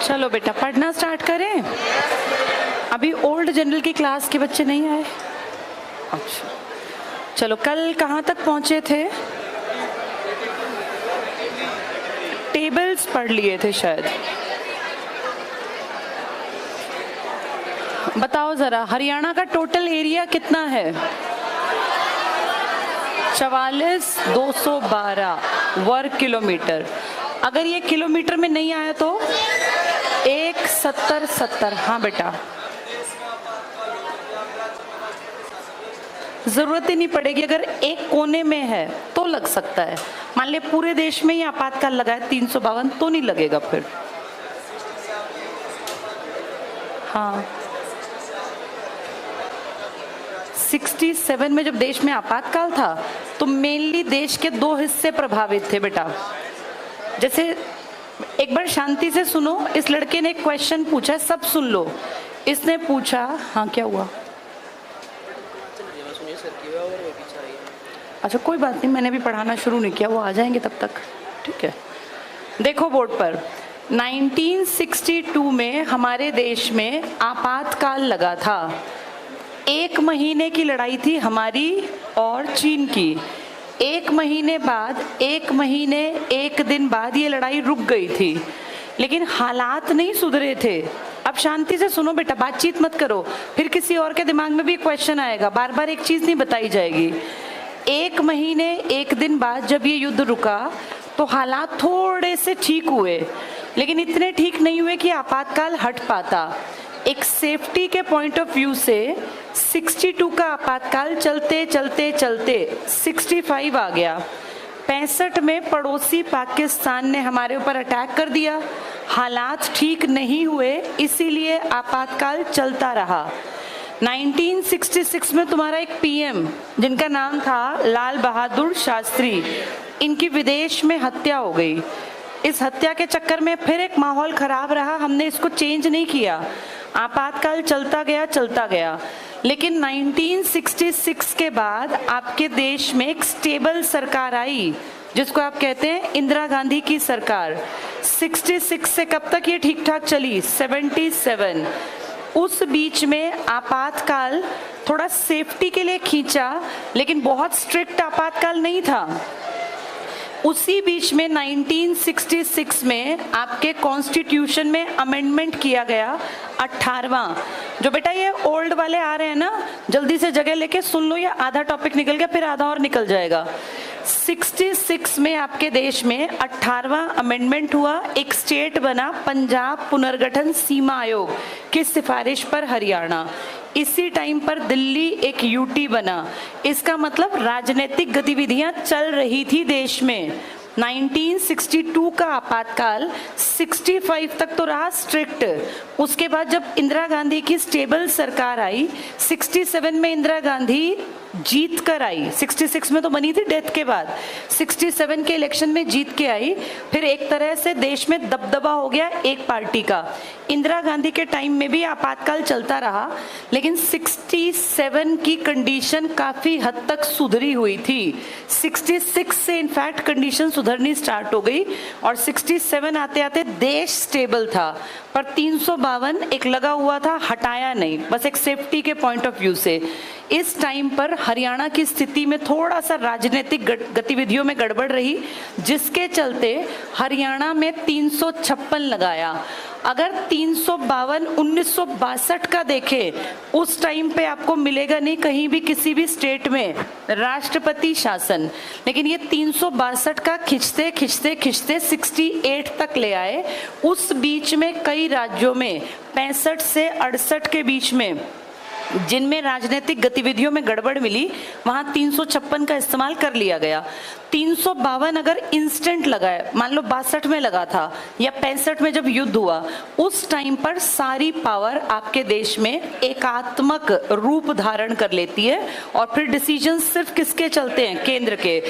चलो बेटा पढ़ना स्टार्ट करें। अभी ओल्ड जनरल की क्लास के बच्चे नहीं आए? अच्छा चलो, कल कहाँ तक पहुँचे थे? टेबल्स पढ़ लिए थे शायद। बताओ जरा, हरियाणा का टोटल एरिया कितना है? 44,212 वर्ग किलोमीटर। अगर ये किलोमीटर में नहीं आया तो 1,70,70। हाँ बेटा, जरूरत ही नहीं पड़ेगी। अगर एक कोने में है तो लग सकता है। मान ले पूरे देश में ही आपातकाल लगा है 352, तो नहीं लगेगा फिर। हाँ 67 में जब देश में आपातकाल था तो मेनली देश के 2 हिस्से प्रभावित थे बेटा। जैसे एक बार शांति से सुनो, इस लड़के ने एक क्वेश्चन पूछा है, सब सुन लो। इसने पूछा, हाँ क्या हुआ? अच्छा कोई बात नहीं, मैंने भी पढ़ाना शुरू नहीं किया, वो आ जाएंगे तब तक। ठीक है, देखो बोर्ड पर 1962 में हमारे देश में आपातकाल लगा था। 1 महीने की लड़ाई थी हमारी और चीन की। 1 महीने बाद, 1 महीने 1 दिन बाद ये लड़ाई रुक गई थी, लेकिन हालात नहीं सुधरे थे। अब शांति से सुनो बेटा, बातचीत मत करो, फिर किसी और के दिमाग में भी क्वेश्चन आएगा, बार बार एक चीज नहीं बताई जाएगी। 1 महीने 1 दिन बाद जब ये युद्ध रुका तो हालात थोड़े से ठीक हुए, लेकिन इतने ठीक नहीं हुए कि आपातकाल हट पाता। एक सेफ्टी के पॉइंट ऑफ व्यू से 62 का आपातकाल चलते चलते चलते 65 आ गया। 65 में पड़ोसी पाकिस्तान ने हमारे ऊपर अटैक कर दिया। हालात ठीक नहीं हुए, इसीलिए आपातकाल चलता रहा। 1966 में तुम्हारा एक पीएम जिनका नाम था लाल बहादुर शास्त्री, इनकी विदेश में हत्या हो गई। इस हत्या के चक्कर में फिर एक माहौल खराब रहा, हमने इसको चेंज नहीं किया, आपातकाल चलता गया। लेकिन 1966 के बाद आपके देश में एक स्टेबल सरकार आई, जिसको आप कहते हैं इंदिरा गांधी की सरकार। 66 से कब तक ये ठीक ठाक चली? 77। उस बीच में आपातकाल थोड़ा सेफ्टी के लिए खींचा, लेकिन बहुत स्ट्रिक्ट आपातकाल नहीं था। उसी बीच में 1966 में आपके कॉन्स्टिट्यूशन में अमेंडमेंट किया गया 18वां। जो बेटा ये ओल्ड वाले आ रहे हैं ना, जल्दी से जगह लेके सुन लो, या आधा टॉपिक निकल गया फिर आधा और निकल जाएगा। 66 में आपके देश में 18वां अमेंडमेंट हुआ, एक स्टेट बना पंजाब पुनर्गठन सीमा आयोग की सिफारिश पर हरियाणा। इसी टाइम पर दिल्ली एक यूटी बना। इसका मतलब राजनीतिक गतिविधियां चल रही थी देश में। 1962 का आपातकाल 65 तक तो रहा स्ट्रिक्ट। उसके बाद जब इंदिरा गांधी की स्टेबल सरकार आई, 67 में इंदिरा गांधी जीत कर आई। 66 में तो बनी थी डेथ के बाद, 67 के इलेक्शन में जीत के आई। फिर एक तरह से देश में दबदबा हो गया एक पार्टी का। इंदिरा गांधी के टाइम में भी आपातकाल चलता रहा, लेकिन 67 की कंडीशन काफी हद तक सुधरी हुई थी। 66 से इनफैक्ट कंडीशन सुधरनी स्टार्ट हो गई और 67 आते आते देश स्टेबल था। पर 352 एक लगा हुआ था, हटाया नहीं, बस एक सेफ्टी के पॉइंट ऑफ व्यू से। इस टाइम पर हरियाणा की स्थिति में थोड़ा सा राजनीतिक गतिविधियों में गड़बड़ रही, जिसके चलते हरियाणा में 356 लगाया। अगर 352 1962 का देखें, उस टाइम पे आपको मिलेगा नहीं कहीं भी किसी भी स्टेट में राष्ट्रपति शासन, लेकिन ये 362 का खिंचते खिंचते खिंचते 68 तक ले आए। उस बीच में कई राज्यों में 65 से 68 के बीच में जिनमें राजनीतिक गतिविधियों में गड़बड़ मिली, वहां 356 का इस्तेमाल कर लिया गया। 352 अगर इंस्टेंट लगा है, मान लो 62 में लगा था या 65 में जब युद्ध हुआ, उस टाइम पर सारी पावर आपके देश में एकात्मक रूप धारण कर लेती है और फिर डिसीजन सिर्फ किसके चलते हैं? केंद्र के।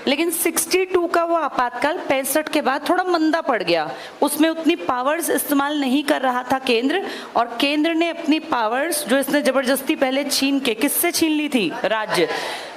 लेकिन 62 का वो आपातकाल 65 के बाद थोड़ा मंदा पड़ गया, उसमें उतनी पावर्स इस्तेमाल नहीं कर रहा था केंद्र, और केंद्र ने अपनी पावर्स जो इसने जबरदस्ती जबरदस्ती पहले छीन के, किससे छीन ली थी? राज्य।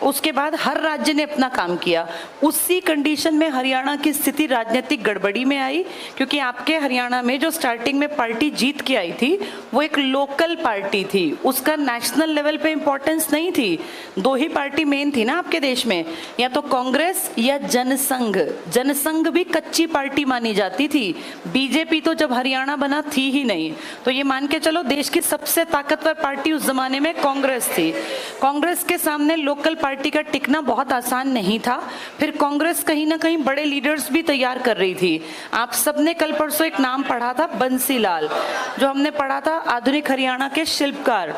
उसके बाद हर राज्य ने अपना काम किया। उसी कंडीशन में हरियाणा की स्थिति राजनीतिक गड़बड़ी में आई, क्योंकि आपके हरियाणा में जो स्टार्टिंग में पार्टी जीत के आई थी वो एक लोकल पार्टी थी, उसका नेशनल लेवल पे इंपॉर्टेंस नहीं थी। दो ही पार्टी मेन थी ना आपके देश में, या तो कांग्रेस या जनसंघ। जनसंघ भी कच्ची पार्टी मानी जाती थी, बीजेपी तो जब हरियाणा बना थी ही नहीं। तो ये मान के चलो देश की सबसे ताकतवर पार्टी उस जमाने में कांग्रेस थी। कांग्रेस के सामने लोकल पार्टी का टिकना बहुत आसान नहीं था। फिर कांग्रेस कहीं ना कहीं बड़े लीडर्स भी तैयार कर रही थी। आप सबने कल परसों एक नाम पढ़ा था, बंसीलाल, जो हमने पढ़ा था आधुनिक हरियाणा के शिल्पकार।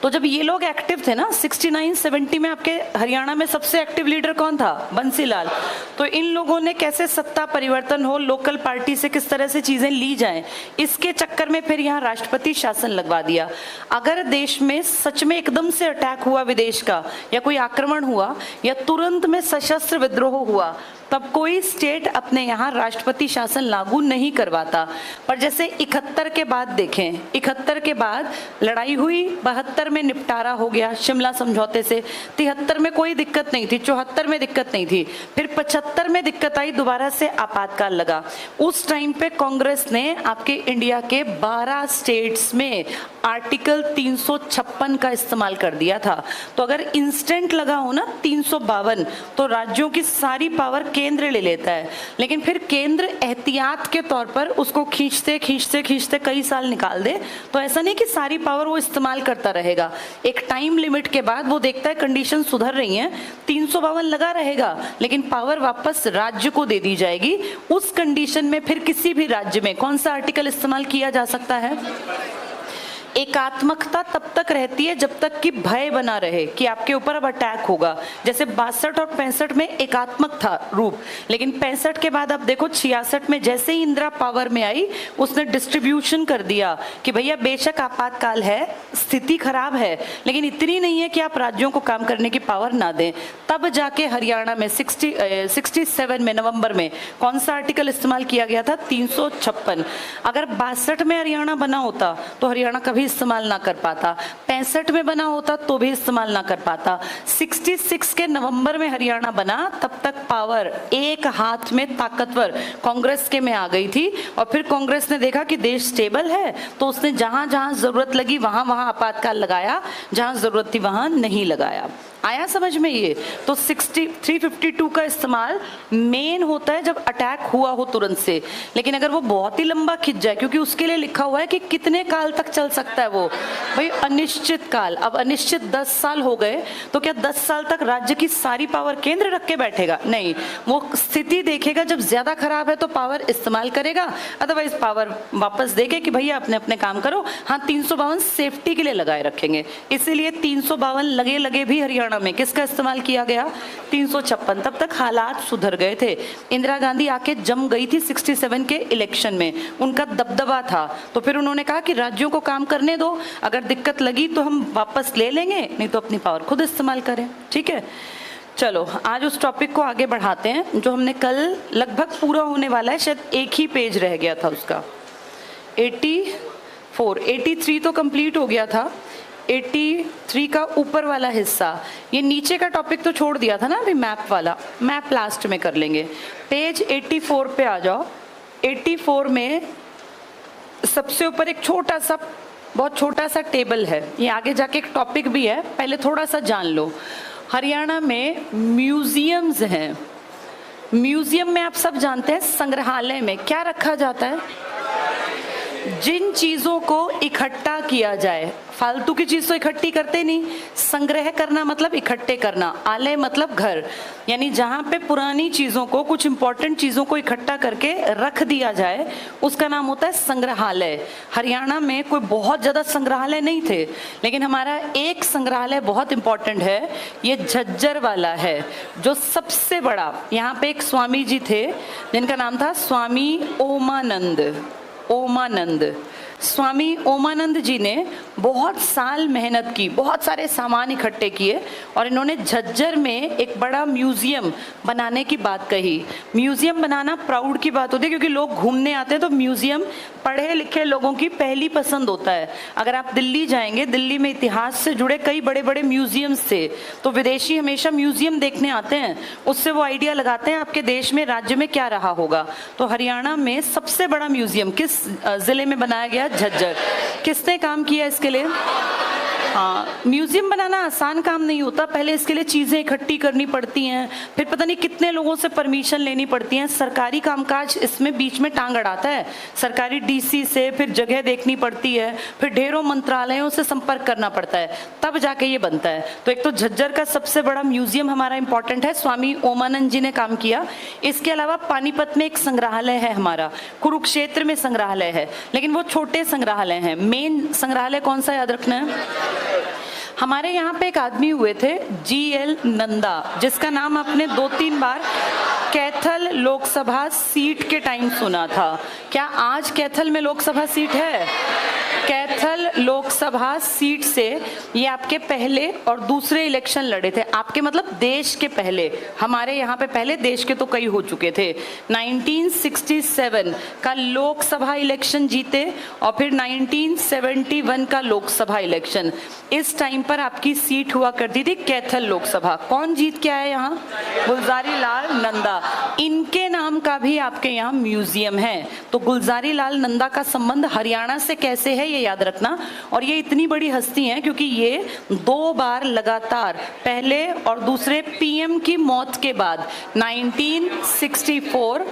तो जब ये लोग एक्टिव थे ना 69-70 में, आपके हरियाणा में सबसे एक्टिव लीडर कौन था? बंसीलाल। तो इन लोगों ने कैसे सत्ता परिवर्तन हो, लोकल पार्टी से किस तरह से चीजें ली जाएं, इसके चक्कर में फिर यहाँ राष्ट्रपति शासन लगवा दिया। अगर देश में सच में एकदम से अटैक हुआ विदेश का, या कोई आक्रमण हुआ, या तुरंत में सशस्त्र विद्रोह हुआ, तब कोई स्टेट अपने यहाँ राष्ट्रपति शासन लागू नहीं करवाता। पर जैसे 71 के बाद देखें, 71 के बाद लड़ाई हुई, 72 में निपटारा हो गया शिमला समझौते से, 73 में कोई दिक्कत नहीं थी, 74 में दिक्कत नहीं थी, फिर 75 में दिक्कत आई, दोबारा से आपातकाल लगा। उस टाइम पे कांग्रेस ने आपके इंडिया के 12 स्टेट्स में आर्टिकल 356 का इस्तेमाल कर दिया था। तो अगर इंस्टेंट लगा हो ना 352, तो राज्यों की सारी पावर केंद्र ले लेता है। लेकिन फिर केंद्र एहतियात के तौर पर उसको खींचते खींचते खींचते कई साल निकाल दे, तो ऐसा नहीं कि सारी पावर वो इस्तेमाल करता रहेगा। एक टाइम लिमिट के बाद वो देखता है कंडीशन सुधर रही है, 352 लगा रहेगा, लेकिन पावर वापस राज्य को दे दी जाएगी। उस कंडीशन में फिर किसी भी राज्य में कौन सा आर्टिकल इस्तेमाल किया जा सकता है? एकात्मकता तब तक रहती है जब तक कि भय बना रहे कि आपके ऊपर अब अटैक होगा। जैसे 62 और 65 में एकात्मक था रूप, लेकिन 65 के बाद अब देखो 66 में जैसे ही इंदिरा पावर में आई, उसने डिस्ट्रीब्यूशन कर दिया कि भैया बेशक आपातकाल है, स्थिति खराब है, लेकिन इतनी नहीं है कि आप राज्यों को काम करने की पावर ना दें। तब जाके हरियाणा में 67 में नवंबर में कौन सा आर्टिकल इस्तेमाल किया गया था? 356। अगर 62 में हरियाणा बना होता तो हरियाणा कभी इस्तेमाल ना कर पाता, 65 में बना होता तो भी इस्तेमाल ना कर पाता। 66 के नवंबर में हरियाणा बना, तब तक पावर एक हाथ में ताकतवर कांग्रेस के में आ गई थी। और फिर कांग्रेस ने देखा कि देश स्टेबल है, तो उसने जहां जहां जरूरत लगी वहां वहां आपातकाल लगाया, जहां जरूरत थी वहां नहीं लगाया। आया समझ में ये? तो 352 का इस्तेमाल मेन होता है जब अटैक हुआ हो तुरंत से, लेकिन अगर वो बहुत ही लंबा खिंच जाए, क्योंकि उसके लिए लिखा हुआ है कि कितने काल तक चल सकता है वो, भाई अनिश्चित काल। अब अनिश्चित 10 साल हो गए, तो क्या 10 साल तक राज्य की सारी पावर केंद्र रख के बैठेगा? नहीं, वो स्थिति देखेगा, जब ज्यादा खराब है तो पावर इस्तेमाल करेगा, अदरवाइज पावर वापस देके कि भैया अपने अपने काम करो। हाँ, 352 सेफ्टी के लिए लगाए रखेंगे, इसीलिए 352 लगे लगे भी हरियाणा में किसका इस्तेमाल किया गया? 356। तब तक हालात सुधर गए थे। इंदिरा गांधी आके जम गई थी 67 के इलेक्शन में, उनका दबदबा था, तो फिर उन्होंने कहा कि राज्यों को काम करने दो, अगर दिक्कत लगी तो हम वापस ले लेंगे, नहीं तो अपनी पावर खुद इस्तेमाल करें। ठीक है, चलो आज उस टॉपिक को आगे बढ़ाते हैं जो हमने कल लगभग पूरा होने वाला है, शायद एक ही पेज रह गया था उसका। 83 तो कंप्लीट हो गया था, 83 का ऊपर वाला हिस्सा, ये नीचे का टॉपिक तो छोड़ दिया था ना अभी, मैप वाला, मैप लास्ट में कर लेंगे। पेज 84 पे आ जाओ। 84 में सबसे ऊपर एक छोटा सा, बहुत छोटा सा टेबल है, ये आगे जाके एक टॉपिक भी है, पहले थोड़ा सा जान लो। हरियाणा में म्यूजियम्स हैं। म्यूजियम में आप सब जानते हैं संग्रहालय में क्या रखा जाता है? जिन चीजों को इकट्ठा किया जाए, फालतू की चीज तो इकट्ठी करते नहीं, संग्रह करना मतलब इकट्ठे करना, आलय मतलब घर, यानी जहां पे पुरानी चीजों को, कुछ इंपॉर्टेंट चीजों को इकट्ठा करके रख दिया जाए, उसका नाम होता है संग्रहालय। हरियाणा में कोई बहुत ज्यादा संग्रहालय नहीं थे, लेकिन हमारा एक संग्रहालय बहुत इंपॉर्टेंट है, ये झज्जर वाला है, जो सबसे बड़ा। यहाँ पे एक स्वामी जी थे जिनका नाम था स्वामी ओमानंद। स्वामी ओमानंद जी ने बहुत साल मेहनत की, बहुत सारे सामान इकट्ठे किए, और इन्होंने झज्जर में एक बड़ा म्यूजियम बनाने की बात कही। म्यूजियम बनाना प्राउड की बात होती है, क्योंकि लोग घूमने आते हैं तो म्यूजियम पढ़े लिखे लोगों की पहली पसंद होता है। अगर आप दिल्ली जाएंगे, दिल्ली में इतिहास से जुड़े कई बड़े बड़े म्यूजियम्स थे, तो विदेशी हमेशा म्यूजियम देखने आते हैं, उससे वो आइडिया लगाते हैं आपके देश में, राज्य में क्या रहा होगा। तो हरियाणा में सबसे बड़ा म्यूजियम किस जिले में बनाया गया? झज्जर। किसने काम किया इसके लिए? हाँ, म्यूजियम बनाना आसान काम नहीं होता, पहले इसके लिए चीज़ें इकट्ठी करनी पड़ती हैं, फिर पता नहीं कितने लोगों से परमिशन लेनी पड़ती है, सरकारी कामकाज इसमें बीच में टांग अड़ाता है, सरकारी डीसी से फिर जगह देखनी पड़ती है, फिर ढेरों मंत्रालयों से संपर्क करना पड़ता है, तब जाके ये बनता है। तो एक तो झज्जर का सबसे बड़ा म्यूजियम हमारा इंपॉर्टेंट है, स्वामी ओमानंद जी ने काम किया। इसके अलावा पानीपत में एक संग्रहालय है हमारा, कुरुक्षेत्र में संग्रहालय है, लेकिन वो छोटे संग्रहालय हैं। मेन संग्रहालय कौन सा याद रखना है? हमारे यहाँ पे एक आदमी हुए थे GL नंदा, जिसका नाम आपने 2-3 बार कैथल लोकसभा सीट के टाइम सुना था। क्या आज कैथल में लोकसभा सीट है? कैथल लोकसभा सीट से ये आपके पहले और दूसरे इलेक्शन लड़े थे। आपके मतलब देश के पहले, हमारे यहाँ पे पहले, देश के तो कई हो चुके थे। 1967 का लोकसभा इलेक्शन जीते और फिर 1971 का लोकसभा इलेक्शन। इस टाइम पर आपकी सीट हुआ करती थी कैथल लोकसभा। कौन जीत के आया यहाँ? गुलजारी लाल नंदा। इनके नाम का भी आपके यहाँ म्यूजियम है। तो गुलजारी लाल नंदा का संबंध हरियाणा से कैसे है ये याद रखना। और ये इतनी बड़ी हस्ती हैं क्योंकि ये 2 बार लगातार, पहले और दूसरे पीएम की मौत के बाद 1964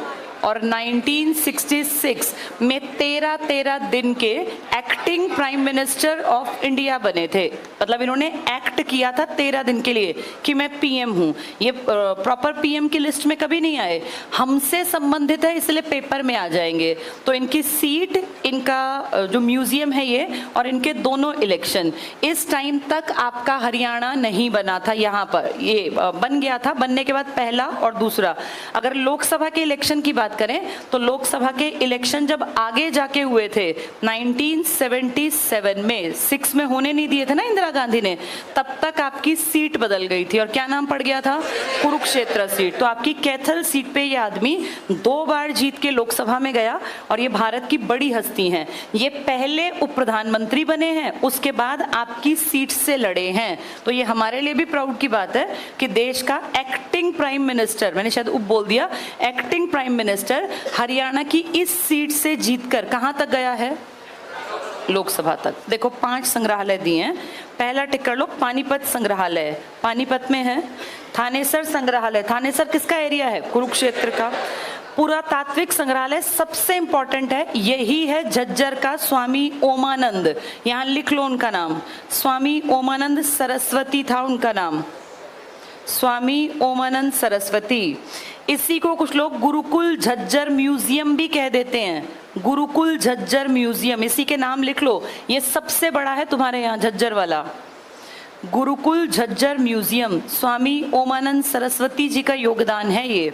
और 1966 में 13 दिन के acting prime minister of India बने थे। मतलब इन्होंने एक्ट किया था 13 दिन के लिए कि मैं पीएम हूँ। ये प्रॉपर पीएम की लिस्ट में कभी नहीं आए, हमसे संबंधित है इसलिए पेपर में आ जाएंगे। तो इनकी सीट, इनका जो म्यूजियम है ये, और इनके दोनों इलेक्शन, इस टाइम तक आपका हरियाणा नहीं बना था। यहाँ पर ये बन गया था, बनने के बाद पहला और दूसरा। अगर लोकसभा के इलेक्शन की बात करें तो लोकसभा के इलेक्शन जब आगे जाके हुए थे 1977 में, 6 में होने नहीं दिए थे ना इंदिरा गांधी ने, तब तक आपकी सीट बदल गई थी और क्या नाम पड़ गया था? कुरुक्षेत्र सीट। तो आपकी कैथल सीट पे ये आदमी 2 बार जीत के लोकसभा में गया और ये भारत की बड़ी हस्ती हैं। ये पहले उप प्रधानमंत्री बने हैं, उसके बाद आपकी सीट से लड़े हैं। तो ये हमारे लिए भी प्राउड की बात है कि देश का एक्टिंग प्राइम मिनिस्टर, मैंने शायद उप बोल दिया, एक्टिंग प्राइम मिनिस्टर हरियाणा की इस सीट से जीतकर कहां तक गया है? लोकसभा तक। देखो 5 संग्रहालय दिए हैं। पहला टिक कर लो, पानीपत संग्रहालय, पानीपत में है। थानेसर संग्रहालय, थानेसर किसका एरिया है? कुरुक्षेत्र का। पुरातात्विक संग्रहालय सबसे इंपॉर्टेंट है, यही है झज्जर का स्वामी ओमानंद। यहां लिख लो उनका नाम, स्वामी ओमानंद सरस्वती था उनका नाम, स्वामी ओमानंद सरस्वती। इसी को कुछ लोग गुरुकुल झज्जर म्यूजियम भी कह देते हैं, गुरुकुल झज्जर म्यूजियम, इसी के नाम लिख लो। ये सबसे बड़ा है तुम्हारे यहाँ झज्जर वाला, गुरुकुल झज्जर म्यूजियम। स्वामी ओमानंद सरस्वती जी का योगदान है ये,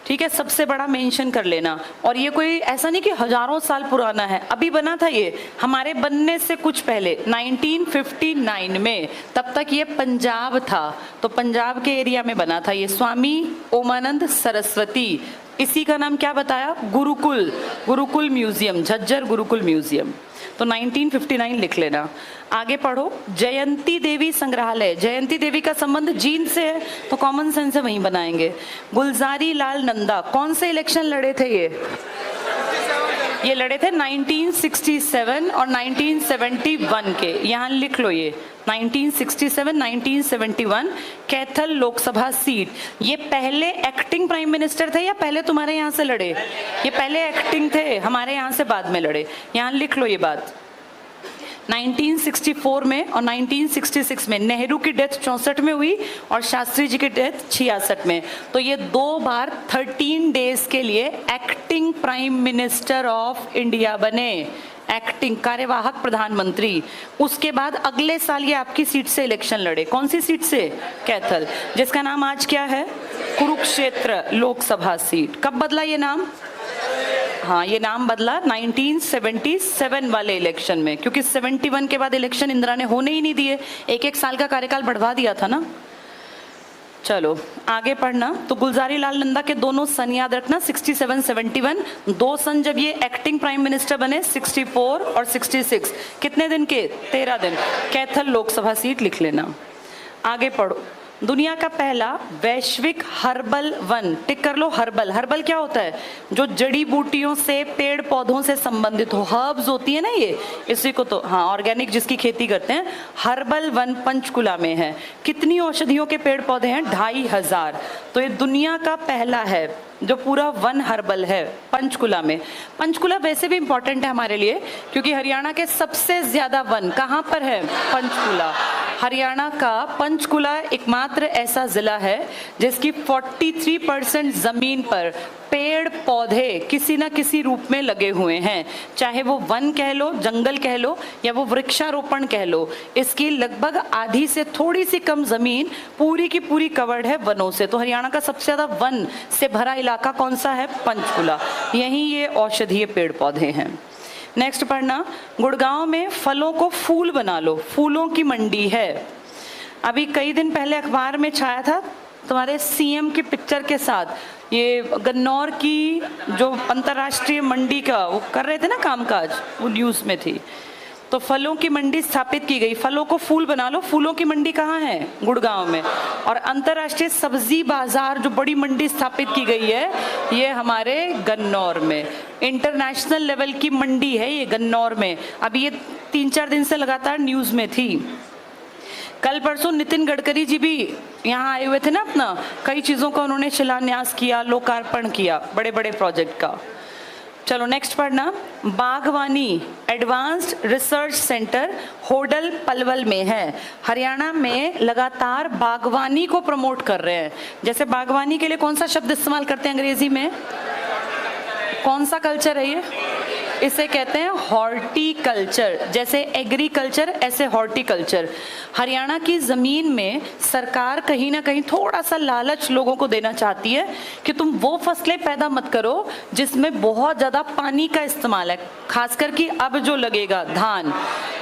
ठीक है, सबसे बड़ा मेंशन कर लेना। और ये कोई ऐसा नहीं कि हजारों साल पुराना है, अभी बना था ये, हमारे बनने से कुछ पहले 1959 में, तब तक ये पंजाब था, तो पंजाब के एरिया में बना था ये। स्वामी ओमानंद सरस्वती, इसी का नाम क्या बताया? Gurukul, Gurukul museum, Jhajjar Gurukul museum. तो 1959 लिख लेना। आगे पढ़ो, जयंती देवी संग्रहालय, जयंती देवी का संबंध जींद से है तो कॉमन सेंस से वहीं बनाएंगे। गुलजारी लाल नंदा, कौन से इलेक्शन लड़े थे ये लड़े थे 1967 और 1971 के, यहाँ लिख लो ये 1967 1971 कैथल लोकसभा सीट। ये पहले एक्टिंग प्राइम मिनिस्टर थे या पहले तुम्हारे यहाँ से लड़े? ये पहले एक्टिंग थे, हमारे यहाँ से बाद में लड़े। यहाँ लिख लो ये बात। 1964 में और 1966 में नेहरू की डेथ 64 में हुई और शास्त्री जी की डेथ 66 में। तो ये 2 बार 13 डेज के लिए acting prime minister of India बने, एक्टिंग कार्यवाहक प्रधानमंत्री। उसके बाद अगले साल ये आपकी सीट से इलेक्शन लड़े। कौन सी सीट से? कैथल, जिसका नाम आज क्या है? कुरुक्षेत्र लोकसभा सीट। कब बदला ये नाम? हाँ, ये नाम बदला 1977 वाले इलेक्शन में, क्योंकि 71 के बाद इलेक्शन इंदिरा ने होने ही नहीं दिए, 1-1 साल का कार्यकाल बढ़वा दिया था ना। चलो आगे पढ़ना। तो गुलजारी लाल नंदा के दोनों सन याद रखना, 67, 71। दो सन जब ये एक्टिंग प्राइम मिनिस्टर बने, 64 और 66। कितने दिन के? 13 दिन। कैथल लोकसभा सीट लिख लेना। आगे पढ़ो। दुनिया का पहला वैश्विक हर्बल वन, टिक कर लो। हर्बल, हर्बल क्या होता है? जो जड़ी बूटियों से, पेड़ पौधों से संबंधित हो, हर्ब्स होती है ना ये, इसी को तो हाँ ऑर्गेनिक जिसकी खेती करते हैं। हर्बल वन पंचकुला में है। कितनी औषधियों के पेड़ पौधे हैं? 2500। तो ये दुनिया का पहला है जो पूरा वन हर्बल है पंचकुला में। पंचकुला वैसे भी इंपॉर्टेंट है हमारे लिए क्योंकि हरियाणा के सबसे ज्यादा वन कहाँ पर है? पंचकुला। हरियाणा का पंचकुला एकमात्र ऐसा जिला है जिसकी 43% जमीन पर पेड़ पौधे किसी न किसी रूप में लगे हुए हैं, चाहे वो वन कह लो, जंगल कह लो, या वो वृक्षारोपण कह लो। इसकी लगभग आधी से थोड़ी सी कम जमीन पूरी की पूरी कवर्ड है वनों से। तो हरियाणा का सबसे ज्यादा वन से भरा इलाका कौन सा है? पंचकुला। यहीं ये औषधीय पेड़ पौधे हैं। नेक्स्ट पढ़ना। गुड़गांव में फलों को फूल बना लो, फूलों की मंडी है। अभी कई दिन पहले अखबार में छाया था तुम्हारे सीएम की पिक्चर के साथ, ये गन्नौर की जो अंतर्राष्ट्रीय मंडी का वो कर रहे थे ना कामकाज, वो न्यूज़ में थी। तो फलों की मंडी स्थापित की गई, फलों को फूल बना लो। फूलों की मंडी कहाँ है? गुड़गांव में। और अंतर्राष्ट्रीय सब्जी बाजार जो बड़ी मंडी स्थापित की गई है ये हमारे गन्नौर में। इंटरनेशनल लेवल की मंडी है ये गन्नौर में। अभी ये 3-4 दिन से लगातार न्यूज़ में थी। कल परसों नितिन गडकरी जी भी यहाँ आए हुए थे ना, अपना कई चीज़ों का उन्होंने शिलान्यास किया, लोकार्पण किया, बड़े बड़े प्रोजेक्ट का। चलो नेक्स्ट पढ़ना। बागवानी advanced research centre Hodal Palwal में है। हरियाणा में लगातार बागवानी को प्रमोट कर रहे हैं। जैसे बागवानी के लिए कौन सा शब्द इस्तेमाल करते हैं अंग्रेजी में? कौन सा कल्चर है ये? इसे कहते हैं हॉर्टिकल्चर। जैसे एग्रीकल्चर ऐसे हॉर्टिकल्चर। हरियाणा की ज़मीन में सरकार कहीं ना कहीं थोड़ा सा लालच लोगों को देना चाहती है कि तुम वो फसलें पैदा मत करो जिसमें बहुत ज़्यादा पानी का इस्तेमाल है। खासकर कि अब जो लगेगा धान,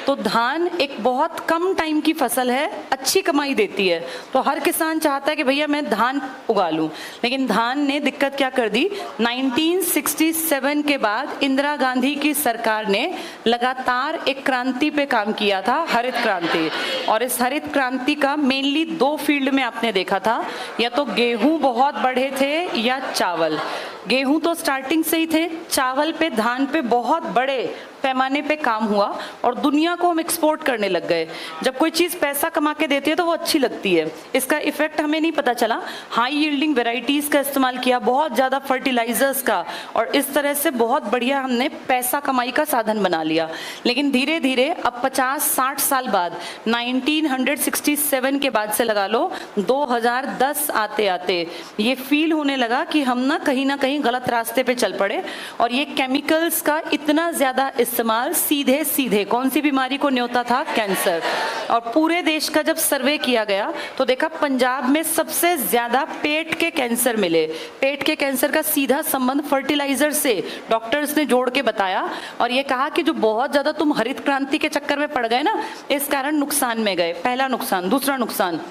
तो धान एक बहुत कम टाइम की फसल है, अच्छी कमाई देती है। तो हर किसान चाहता है कि भैया मैं धान उगा लूँ। लेकिन धान ने दिक्कत क्या कर दी? 1967 के बाद इंदिरा गांधी की सरकार ने लगातार एक क्रांति पे काम किया था, हरित क्रांति। और इस हरित क्रांति का मेनली 2 फील्ड में आपने देखा था, या तो गेहूं बहुत बढ़े थे या चावल। गेहूं तो स्टार्टिंग से ही थे, चावल पे, धान पे बहुत बड़े पैमाने पे काम हुआ और दुनिया को हम एक्सपोर्ट करने लग गए। जब कोई चीज़ पैसा कमा के देती है तो वो अच्छी लगती है। इसका इफेक्ट हमें नहीं पता चला। हाई यील्डिंग वेराइटीज़ का इस्तेमाल किया, बहुत ज़्यादा फर्टिलाइजर्स का, और इस तरह से बहुत बढ़िया हमने पैसा कमाई का साधन बना लिया। लेकिन धीरे धीरे अब 50-60 साल बाद, 1967 के बाद से लगा लो 2010 आते आते ये फील होने लगा कि हम ना कहीं गलत रास्ते पे चल पड़े। और ये केमिकल्स का इतना ज़्यादा इस्तेमाल सीधे सीधे कौन सी बीमारी को न्योता था? कैंसर। और पूरे देश का जब सर्वे किया गया तो देखा पंजाब में सबसे ज्यादा पेट के कैंसर मिले। पेट के कैंसर का सीधा संबंध फर्टिलाइजर से डॉक्टर्स ने जोड़ के बताया और ये कहा कि जो बहुत ज्यादा तुम हरित क्रांति के चक्कर में पड़ गए ना, इस कारण नुकसान में गए। पहला नुकसान। दूसरा नुकसान,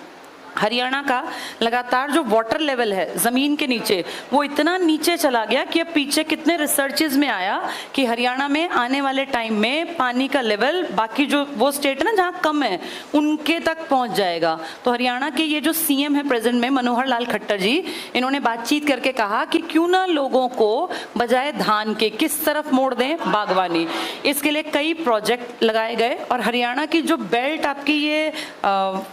हरियाणा का लगातार जो वाटर लेवल है जमीन के नीचे, वो इतना नीचे चला गया कि अब पीछे कितने रिसर्चेज में आया कि हरियाणा में आने वाले टाइम में पानी का लेवल बाकी जो वो स्टेट है ना जहाँ कम है उनके तक पहुंच जाएगा। तो हरियाणा के ये जो सीएम है प्रेजेंट में, मनोहर लाल खट्टर जी, इन्होंने बातचीत करके कहा कि क्यों ना लोगों को बजाय धान के किस तरफ मोड़ दें? बागवानी। इसके लिए कई प्रोजेक्ट लगाए गए और हरियाणा की जो बेल्ट आपकी ये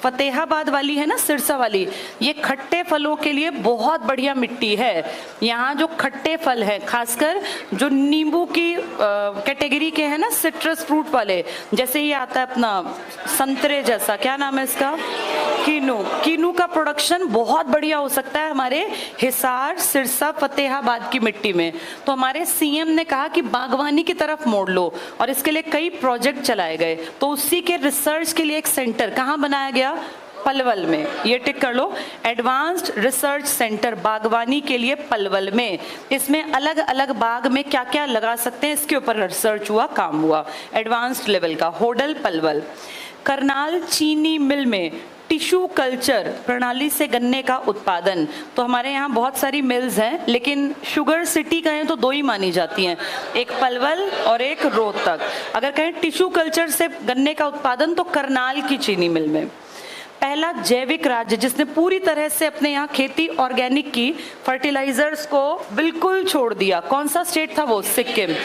फतेहाबाद वाली है ना, सिरसा वाली, ये खट्टे फलों के लिए बहुत बढ़िया मिट्टी है। यहाँ जो खट्टे फल हैं, खासकर जो नींबू की कैटेगरी के हैं ना, सिट्रस फ्रूट वाले, जैसे ये आता है अपना संतरे जैसा, क्या नाम है इसका? कीनू। कीनू का प्रोडक्शन बहुत बढ़िया हो सकता है हमारे हिसार, सिरसा, फतेहाबाद की मिट्टी में। तो हमारे सीएम ने कहा कि बागवानी की तरफ मोड़ लो और इसके लिए कई प्रोजेक्ट चलाए गए। तो उसी के रिसर्च के लिए एक सेंटर कहाँ बनाया गया? पलवल में। ये टिक कर लो, एडवांस्ड रिसर्च सेंटर बागवानी के लिए पलवल में। इसमें अलग अलग बाग में क्या क्या लगा सकते हैं इसके ऊपर रिसर्च हुआ, काम हुआ, एडवांस्ड लेवल का। होडल पलवल। करनाल चीनी मिल में टिश्यू कल्चर प्रणाली से गन्ने का उत्पादन। तो हमारे यहाँ बहुत सारी मिल्स हैं, लेकिन शुगर सिटी कहें तो दो ही मानी जाती हैं, एक पलवल और एक रोहतक। अगर कहें टिश्यू कल्चर से गन्ने का उत्पादन तो करनाल की चीनी मिल में। पहला जैविक राज्य जिसने पूरी तरह से अपने यहाँ खेती ऑर्गेनिक की, फर्टिलाइजर्स को बिल्कुल छोड़ दिया, कौन सा स्टेट था वो? सिक्किम।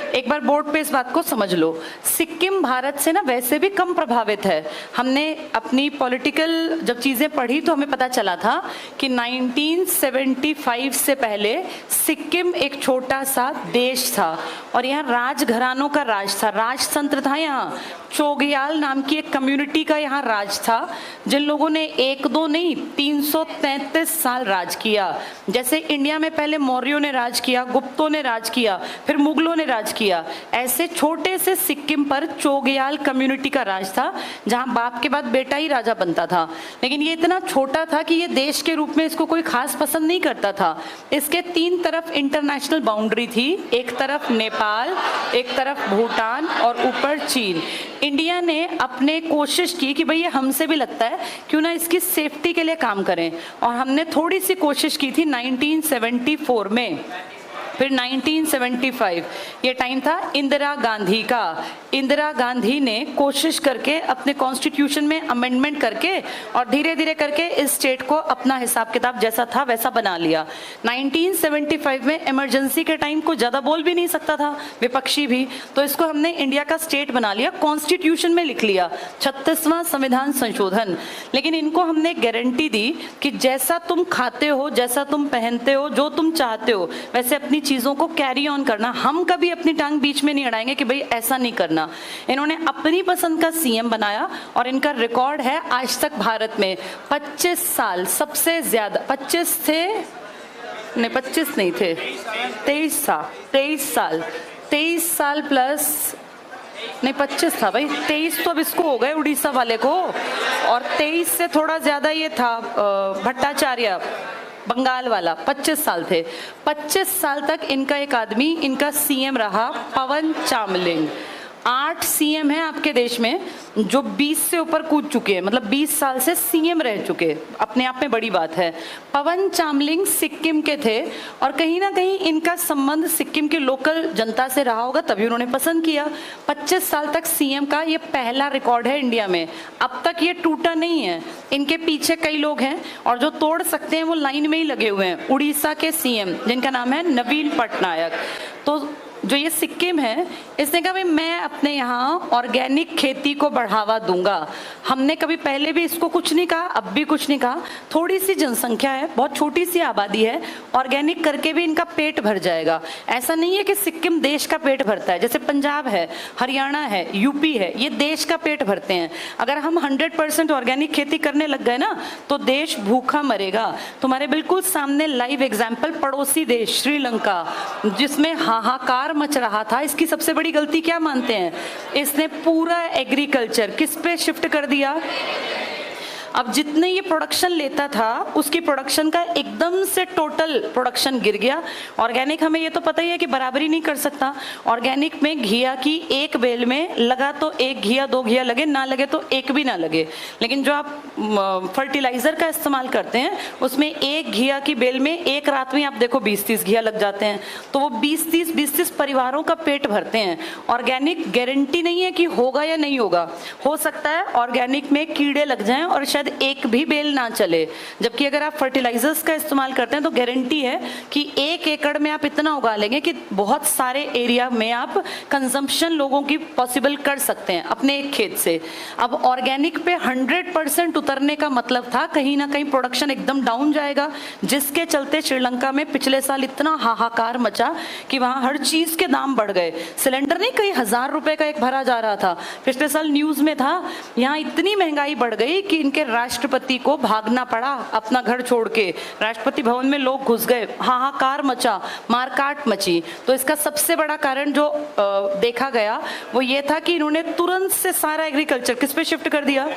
एक बार बोर्ड पे इस बात को समझ लो, सिक्किम भारत से ना वैसे भी कम प्रभावित है। हमने अपनी पॉलिटिकल जब चीजें पढ़ी तो हमें पता चला था कि 1975 से पहले सिक्किम एक छोटा सा देश था और यहाँ राजघरानों का राज था, राजतंत्र था। यहाँ चोगयाल नाम की एक कम्युनिटी का यहाँ राज था, जिन लोगों ने एक दो नहीं 333 साल राज किया। जैसे इंडिया में पहले मौर्यों ने राज किया, गुप्तों ने राज किया, फिर मुगलों ने राज किया, ऐसे छोटे से सिक्किम पर चोगयाल कम्युनिटी का राज था, जहां बाप के बाद बेटा ही राजा बनता था। लेकिन ये इतना छोटा था कि ये देश के रूप में इसको कोई खास पसंद नहीं करता था। इसके 3 तरफ इंटरनेशनल बाउंड्री थी, एक तरफ नेपाल, एक तरफ भूटान और ऊपर चीन। इंडिया ने अपने कोशिश की कि भाई ये हमसे भी लगता है, क्यों ना इसकी सेफ्टी के लिए काम करें, और हमने थोड़ी सी कोशिश की थी 1974 में। फिर 1975 ये टाइम था इंदिरा गांधी का। इंदिरा गांधी ने कोशिश करके अपने कॉन्स्टिट्यूशन में अमेंडमेंट करके और धीरे धीरे करके इस स्टेट को अपना हिसाब किताब जैसा था वैसा बना लिया। 1975 में इमरजेंसी के टाइम को ज़्यादा बोल भी नहीं सकता था विपक्षी भी, तो इसको हमने इंडिया का स्टेट बना लिया, कॉन्स्टिट्यूशन में लिख लिया 36वां संविधान संशोधन। लेकिन इनको हमने गारंटी दी कि जैसा तुम खाते हो, जैसा तुम पहनते हो, जो तुम चाहते हो वैसे अपनी चीजों को कैरी ऑन करना, हम कभी अपनी टांग बीच में नहीं अड़ाएंगे कि भाई ऐसा नहीं करना। इन्होंने अपनी पसंद का सीएम बनाया और इनका रिकॉर्ड है आज तक भारत में 25 साल सबसे ज्यादा, 25 थे नहीं, 25 नहीं थे, 23 साल प्लस नहीं 25 था भाई, 23 तो अब इसको हो गए उड़ीसा वाले को, और 23 से थोड़ा ज्यादा ये था भट्टाचार्य बंगाल वाला, 25 साल थे। 25 साल तक इनका एक आदमी इनका सीएम रहा, पवन चामलिंग। 8 सीएम हैं आपके देश में जो 20 से ऊपर कूद चुके हैं, मतलब 20 साल से सीएम रह चुके, अपने आप में बड़ी बात है। पवन चामलिंग सिक्किम के थे और कहीं ना कहीं इनका संबंध सिक्किम के लोकल जनता से रहा होगा, तभी उन्होंने पसंद किया। 25 साल तक सीएम का ये पहला रिकॉर्ड है इंडिया में, अब तक ये टूटा नहीं है। इनके पीछे कई लोग हैं और जो तोड़ सकते हैं वो लाइन में ही लगे हुए हैं। उड़ीसा के सीएम जिनका नाम है नवीन पटनायक, तो जो ये सिक्किम है इसने कहा भाई मैं अपने यहाँ ऑर्गेनिक खेती को बढ़ावा दूंगा। हमने कभी पहले भी इसको कुछ नहीं कहा, अब भी कुछ नहीं कहा। थोड़ी सी जनसंख्या है, बहुत छोटी सी आबादी है, ऑर्गेनिक करके भी इनका पेट भर जाएगा। ऐसा नहीं है कि सिक्किम देश का पेट भरता है, जैसे पंजाब है, हरियाणा है, यूपी है, ये देश का पेट भरते हैं। अगर हम 100% ऑर्गेनिक खेती करने लग गए ना तो देश भूखा मरेगा। तुम्हारे बिल्कुल सामने लाइव एग्जाम्पल पड़ोसी देश श्रीलंका, जिसमें हाहाकार मच रहा था। इसकी सबसे बड़ी गलती क्या मानते हैं? इसने पूरा एग्रीकल्चर किस पे शिफ्ट कर दिया? अब जितने ये प्रोडक्शन लेता था उसकी प्रोडक्शन का एकदम से टोटल प्रोडक्शन गिर गया। ऑर्गेनिक हमें ये तो पता ही है कि बराबरी नहीं कर सकता। ऑर्गेनिक में घिया की एक बेल में लगा तो एक घिया, 2 घिया लगे, ना लगे तो एक भी ना लगे। लेकिन जो आप फर्टिलाइजर का इस्तेमाल करते हैं उसमें एक घिया की बेल में एक रात में आप देखो 20-30 घिया लग जाते हैं, तो वो 20-30 परिवारों का पेट भरते हैं। ऑर्गेनिक गारंटी नहीं है कि होगा या नहीं होगा, हो सकता है ऑर्गेनिक में कीड़े लग जाएं और शायद एक भी बेल ना चले। जबकि अगर आप फर्टिलाइजर्स का इस्तेमाल करते हैं तो गारंटी है कि 1 एकड़ में आप इतना उगा लेंगे कि बहुत सारे एरिया में आप कंजम्पशन लोगों की पॉसिबल कर सकते हैं अपने एक खेत से। अब ऑर्गेनिक पे 100% उतरने का मतलब था कहीं ना कहीं प्रोडक्शन एकदम डाउन जाएगा, जिसके चलते श्रीलंका में पिछले साल इतना हाहाकार मचा कि वहां हर चीज के दाम बढ़ गए। सिलेंडर नहीं कई 1000 रुपए का एक भरा जा रहा था, पिछले साल न्यूज में था। यहाँ इतनी महंगाई बढ़ गई कि इनके राष्ट्रपति को भागना पड़ा अपना घर छोड़ के, राष्ट्रपति भवन में लोग घुस गए, हाहाकार मचा, मारकाट मची। तो इसका सबसे बड़ा कारण जो देखा गया वो ये था कि इन्होंने तुरंत से सारा एग्रीकल्चर किस पे शिफ्ट कर दिया।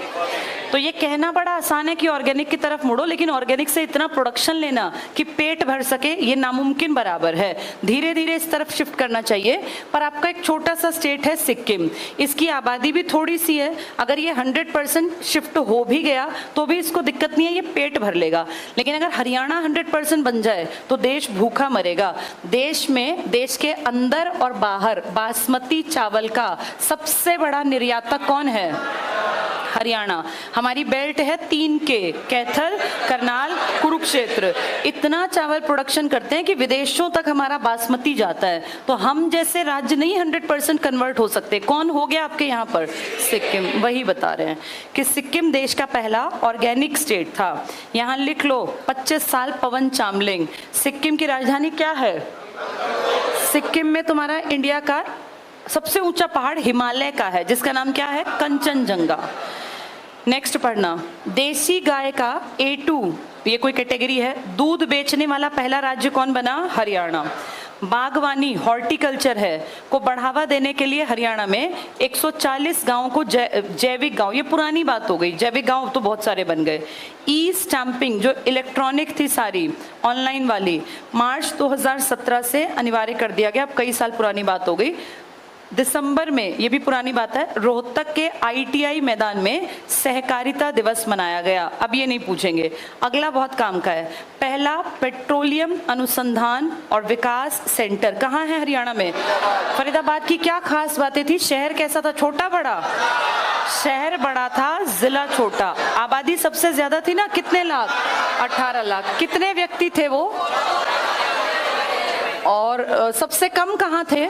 तो ये कहना बड़ा आसान है कि ऑर्गेनिक की तरफ मुड़ो, लेकिन ऑर्गेनिक से इतना प्रोडक्शन लेना कि पेट भर सके ये नामुमकिन बराबर है। धीरे धीरे इस तरफ शिफ्ट करना चाहिए। पर आपका एक छोटा सा स्टेट है सिक्किम, इसकी आबादी भी थोड़ी सी है। अगर ये 100% शिफ्ट हो भी गया गया तो भी इसको दिक्कत नहीं है, ये पेट भर लेगा। लेकिन अगर हरियाणा 100% बन जाए तो देश भूखा मरेगा। देश में, देश के अंदर और बाहर बासमती चावल का सबसे बड़ा निर्यातक कौन है? हरियाणा। हमारी बेल्ट है 3 के, कैथल, करनाल, कुरुक्षेत्र। इतना चावल प्रोडक्शन करते हैं कि विदेशों तक हमारा बासमती जाता है। तो हम जैसे राज्य नहीं 100% कन्वर्ट हो सकते। कौन हो गया आपके यहाँ पर? सिक्किम। वही बता रहे हैं कि सिक्किम देश का पहला ऑर्गेनिक स्टेट था। यहाँ लिख लो 25 साल पवन चामलिंग। सिक्किम की राजधानी क्या है? सिक्किम में तुम्हारा इंडिया का सबसे ऊंचा पहाड़ हिमालय का है, जिसका नाम क्या है? कंचनजंगा। नेक्स्ट पढ़ना, देसी गाय का A2, ये कोई कैटेगरी है, दूध बेचने वाला पहला राज्य कौन बना? हरियाणा। बागवानी, हॉर्टिकल्चर है, को बढ़ावा देने के लिए हरियाणा में 140 गांवों को जैविक गांव, ये पुरानी बात हो गई, जैविक गांव तो बहुत सारे बन गए। ई स्टैंपिंग जो इलेक्ट्रॉनिक थी सारी ऑनलाइन वाली, मार्च 2017 से अनिवार्य कर दिया गया। अब कई साल पुरानी बात हो गई। दिसंबर में, ये भी पुरानी बात है, रोहतक के ITI मैदान में सहकारिता दिवस मनाया गया। अब ये नहीं पूछेंगे। अगला बहुत काम का है, पहला पेट्रोलियम अनुसंधान और विकास सेंटर कहाँ है? हरियाणा में। फरीदाबाद की क्या खास बातें थी? शहर कैसा था? छोटा बड़ा? शहर बड़ा था, जिला छोटा। आबादी सबसे ज्यादा थी ना, कितने लाख? 18 लाख। कितने व्यक्ति थे वो? और सबसे कम कहाँ थे?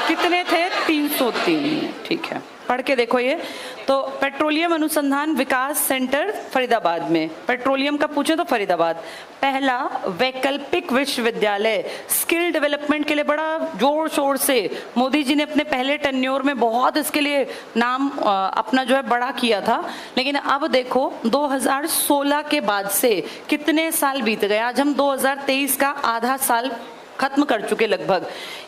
कितने थे? 303। ठीक है, पढ़ के देखो ये। तो पेट्रोलियम अनुसंधान विकास सेंटर फरीदाबाद में, पेट्रोलियम का पूछे तो फरीदाबाद। पहला वैकल्पिक विश्वविद्यालय, स्किल डेवलपमेंट के लिए बड़ा जोर शोर से मोदी जी ने अपने पहले टेन्योर में बहुत इसके लिए नाम अपना जो है बड़ा किया था। लेकिन अब देखो 2016 के बाद से कितने साल बीत गए। आज हम 2023 का आधा साल खत्म कर चुके लगभग।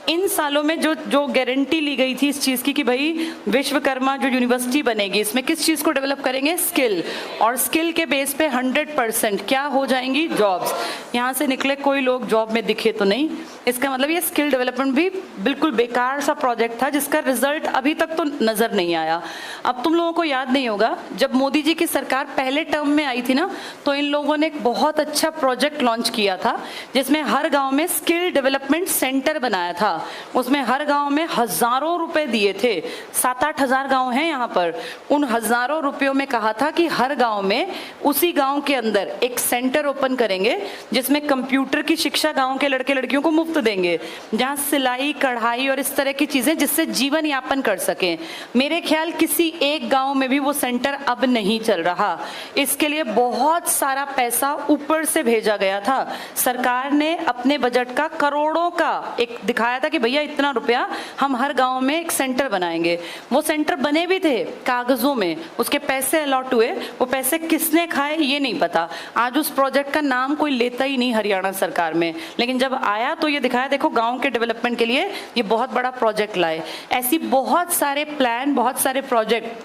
इन सालों में जो गारंटी ली गई थी इस चीज की कि भाई विश्वकर्मा जो यूनिवर्सिटी बनेगी, इसमें किस चीज को डेवलप करेंगे? स्किल। और स्किल के बेस पे 100% क्या हो जाएंगी? जॉब्स। यहाँ से निकले कोई लोग जॉब में दिखे तो नहीं। इसका मतलब ये स्किल डेवलपमेंट भी बिल्कुल बेकार सा प्रोजेक्ट था, जिसका रिजल्ट अभी तक तो नजर नहीं आया। अब तुम लोगों को याद नहीं होगा, जब मोदी जी की सरकार पहले टर्म में आई थी ना, तो इन लोगों ने एक बहुत अच्छा प्रोजेक्ट लॉन्च किया था, जिसमें हर गाँव में स्किल डेवलपमेंट सेंटर बनाया था। उसमें हर गांव में हजारों रुपए दिए थे। 7-8 हजार गांव हैं यहाँ पर। उन हजारों रुपयों में कहा था कि हर गांव में, उसी गांव के अंदर एक सेंटर ओपन करेंगे जिसमें कंप्यूटर की शिक्षा गांव के लड़के लड़कियों को मुफ्त देंगे, जहां सिलाई कढ़ाई और इस तरह की चीजें जिससे जीवन यापन कर सकें। मेरे ख्याल किसी एक गांव में भी वो सेंटर अब नहीं चल रहा। इसके लिए बहुत सारा पैसा ऊपर से भेजा गया था। सरकार ने अपने बजट का करोड़ों का एक दिखाया था कि भैया इतना रुपया हम हर गांव में एक सेंटर बनाएंगे। वो सेंटर बने भी थे कागजों में, उसके पैसे अलॉट हुए। वो पैसे किसने खाए ये नहीं पता। आज उस प्रोजेक्ट का नाम कोई लेता ही नहीं हरियाणा सरकार में। लेकिन जब आया तो ये दिखाया, देखो गांव के डेवलपमेंट के लिए ये बहुत बड़ा प्रोजेक्ट लाए। ऐसी बहुत सारे प्लान, बहुत सारे प्रोजेक्ट,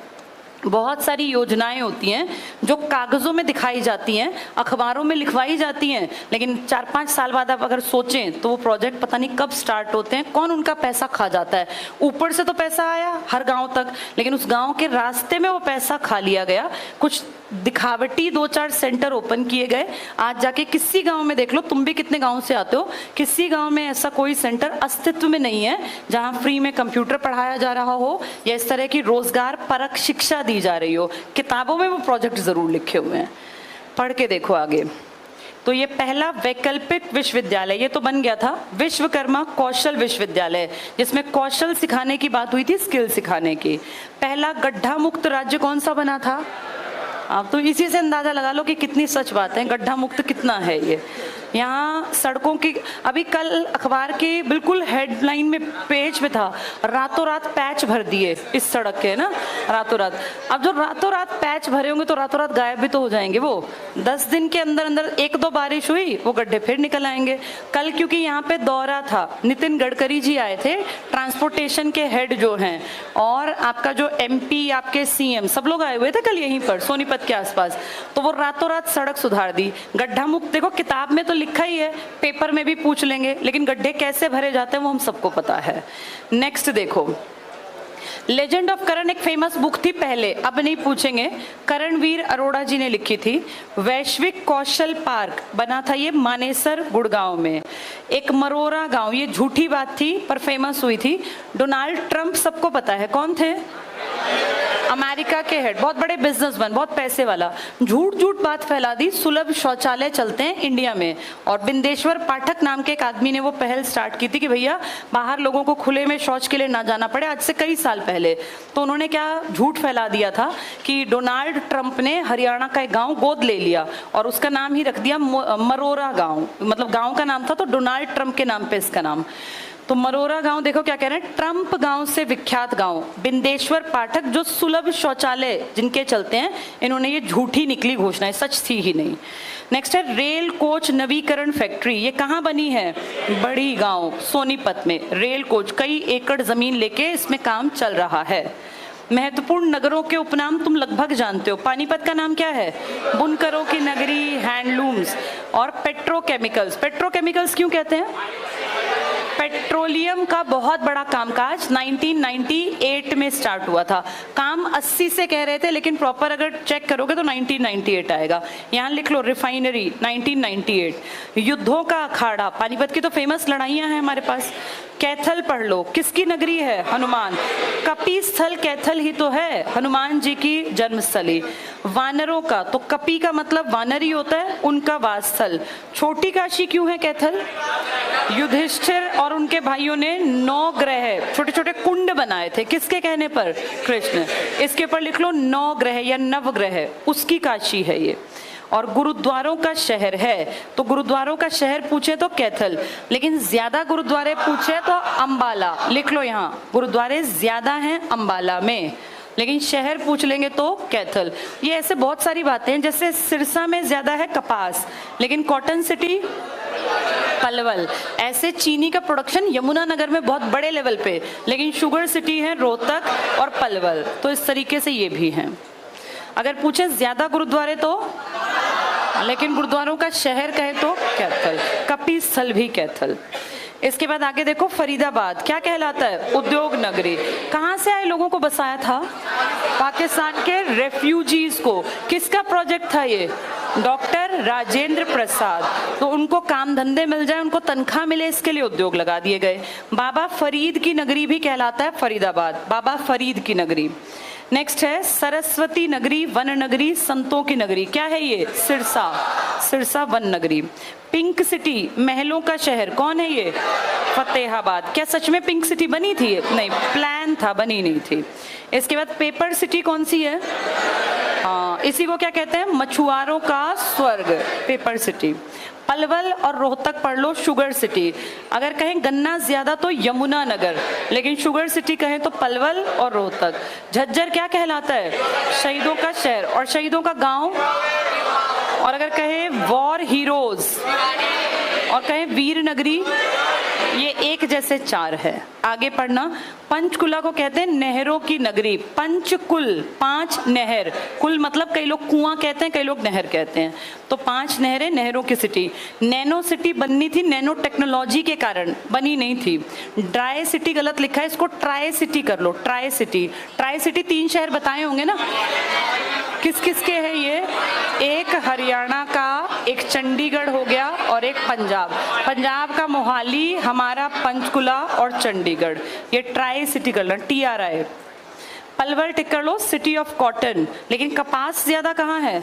बहुत सारी योजनाएं होती हैं जो कागजों में दिखाई जाती हैं, अखबारों में लिखवाई जाती हैं, लेकिन 4-5 साल बाद आप अगर सोचें तो वो प्रोजेक्ट पता नहीं कब स्टार्ट होते हैं, कौन उनका पैसा खा जाता है। ऊपर से तो पैसा आया हर गांव तक, लेकिन उस गांव के रास्ते में वो पैसा खा लिया गया। कुछ दिखावटी 2-4 सेंटर ओपन किए गए। आज जाके किसी गांव में देख लो, तुम भी कितने गांव से आते हो, किसी गांव में ऐसा कोई सेंटर अस्तित्व में नहीं है जहां फ्री में कंप्यूटर पढ़ाया जा रहा हो या इस तरह की रोजगार परक शिक्षा दी जा रही हो। किताबों में वो प्रोजेक्ट जरूर लिखे हुए हैं, पढ़ के देखो आगे। तो ये पहला वैकल्पिक विश्वविद्यालय, ये तो बन गया था विश्वकर्मा कौशल विश्वविद्यालय, जिसमें कौशल सिखाने की बात हुई थी, स्किल सिखाने की। पहला गड्ढा मुक्त राज्य कौन सा बना था? आप तो इसी से अंदाजा लगा लो कि कितनी सच बात है, गड्ढा मुक्त कितना है ये। यहाँ सड़कों की, अभी कल अखबार की बिल्कुल हेडलाइन में पेज पे था, रातों रात पैच भर दिए इस सड़क के ना, रातों रात। अब जो रातों रात पैच भरे होंगे तो रातों रात गायब भी तो हो जाएंगे वो। 10 दिन के अंदर अंदर 1-2 बारिश हुई, वो गड्ढे फिर निकल आएंगे। कल क्योंकि यहाँ पे दौरा था, नितिन गडकरी जी आए थे, ट्रांसपोर्टेशन के हेड जो हैं, और आपका जो MP, आपके CM, सब लोग आए हुए थे कल यहीं पर सोनीपत के आसपास। तो वो रातों रात सड़क सुधार दी। गड्ढा मुक्त देखो किताब में तो लिखा ही है, पेपर में भी पूछ लेंगे, लेकिन गड्ढे कैसे भरे जाते हैं वो हम सबको पता है। नेक्स्ट देखो, लेजेंड ऑफ करण एक फेमस बुक थी पहले, अब नहीं पूछेंगे, करणवीर अरोड़ा जी ने लिखी थी। वैश्विक कौशल पार्क बना था ये मानेसर गुड़गांव में। एक मरोरा गांव, ये झूठी बात थी पर फेमस हुई थी। डोनाल्ड ट्रंप सबको पता है कौन थे, अमेरिका के हेड, बहुत बड़े बिजनेसमैन, बहुत पैसे वाला। झूठ झूठ बात फैला दी, सुलभ शौचालय चलते हैं इंडिया में। और बिंदेश्वर पाठक नाम के एक आदमी ने वो पहल स्टार्ट की थी कि भैया बाहर लोगों को खुले में शौच के लिए ना जाना पड़े, आज से कई साल पहले। तो उन्होंने क्या झूठ फैला दिया था कि डोनाल्ड ट्रंप ने हरियाणा का एक गाँव गोद ले लिया और उसका नाम ही रख दिया मरोरा गाँव, मतलब गाँव का नाम था तो डोनाल्ड ट्रंप के नाम पे इसका नाम। तो मरोरा गांव देखो क्या कह रहे हैं, ट्रंप गांव से विख्यात गांव। बिंदेश्वर पाठक जो सुलभ शौचालय जिनके चलते हैं, इन्होंने ये झूठी निकली घोषणा, सच थी ही नहीं। नेक्स्ट है रेल कोच नवीकरण फैक्ट्री, ये कहाँ बनी है, बड़ी गांव सोनीपत में। रेल कोच कई एकड़ जमीन लेके इसमें काम चल रहा है। महत्वपूर्ण नगरों के उपनाम तुम लगभग जानते हो। पानीपत का नाम क्या है, बुनकरों की नगरी, हैंडलूम्स। और पेट्रोकेमिकल्स, पेट्रोकेमिकल्स क्यों कहते हैं, पेट्रोलियम का बहुत बड़ा कामकाज 1998 में स्टार्ट हुआ था। काम 80 से कह रहे थे लेकिन प्रॉपर अगर चेक करोगे तो 1998 आएगा। यहाँ लिख लो रिफाइनरी 1998। युद्धों का अखाड़ा, पानीपत की तो फेमस लड़ाइयाँ हैं हमारे पास। कैथल पढ़ लो, किसकी नगरी है, हनुमान। कपी स्थल कैथल ही तो है, हनुमान जी की जन्मस्थली। वानरों का, तो कपी का मतलब वानर ही होता है, उनका वास स्थल। छोटी काशी क्यों है कैथल, युधिष्ठिर और उनके भाइयों ने 9 ग्रह छोटे छोटे कुंड बनाए थे, किसके कहने पर, कृष्ण। इसके ऊपर लिख लो 9 ग्रह या नवग्रह, उसकी काशी है ये। और गुरुद्वारों का शहर है, तो गुरुद्वारों का शहर पूछे तो कैथल, लेकिन ज्यादा गुरुद्वारे पूछे तो अंबाला। लिख लो यहाँ गुरुद्वारे ज्यादा हैं अंबाला में, लेकिन शहर पूछ लेंगे तो कैथल। ये ऐसे बहुत सारी बातें हैं, जैसे सिरसा में ज्यादा है कपास लेकिन कॉटन सिटी पलवल। ऐसे चीनी का प्रोडक्शन यमुनानगर में बहुत बड़े लेवल पे, लेकिन शुगर सिटी है रोहतक और पलवल। तो इस तरीके से ये भी हैं। अगर पूछे ज्यादा गुरुद्वारे तो, लेकिन गुरुद्वारों का शहर कहे तो कैथल, कपी स्थल भी कैथल। इसके बाद आगे देखो फरीदाबाद क्या कहलाता है, उद्योग नगरी। कहाँ से आए लोगों को बसाया था, पाकिस्तान के रेफ्यूजीज को। किसका प्रोजेक्ट था ये, डॉक्टर राजेंद्र प्रसाद। तो उनको काम धंधे मिल जाए, उनको तनख्वाह मिले, इसके लिए उद्योग लगा दिए गए। बाबा फरीद की नगरी भी कहलाता है फरीदाबाद, बाबा फरीद की नगरी। नेक्स्ट है सरस्वती नगरी, वन नगरी, संतों की नगरी। क्या है ये, सिरसा, सिरसा वन नगरी। पिंक सिटी, महलों का शहर, कौन है ये, फतेहाबाद। क्या सच में पिंक सिटी बनी थी, नहीं, प्लान था, बनी नहीं थी। इसके बाद पेपर सिटी कौन सी है, इसी को क्या कहते हैं, मछुआरों का स्वर्ग, पेपर सिटी। पलवल और रोहतक पढ़ लो, शुगर सिटी। अगर कहें गन्ना ज्यादा तो यमुना नगर, लेकिन शुगर सिटी कहें तो पलवल और रोहतक। झज्जर क्या कहलाता है, शहीदों का शहर और शहीदों का गांव। और अगर कहें वॉर हीरोज और कहें वीर नगरी, ये एक जैसे 4 है। आगे पढ़ना, पंचकुला को कहते हैं नहरों की नगरी। पंचकुल, 5 नहर, कुल मतलब कई लोग कुआं कहते हैं, कई लोग नहर कहते हैं। तो 5 नहरें, नहरों की सिटी। नैनो सिटी बननी थी, नैनो टेक्नोलॉजी के कारण बनी नहीं थी। ड्राई सिटी गलत लिखा है, इसको ट्राई सिटी कर लो, ट्राई सिटी। ट्राई सिटी 3 शहर बताए होंगे ना, किस किस के हैं ये, एक हरियाणा का, एक चंडीगढ़ हो गया और एक पंजाब। पंजाब का मोहाली, हमारा पंचकुला और चंडीगढ़। ये ट्राई सिटी कर लो, TRI। पलवल टिक कर लो, सिटी ऑफ कॉटन। लेकिन कपास ज्यादा कहाँ है,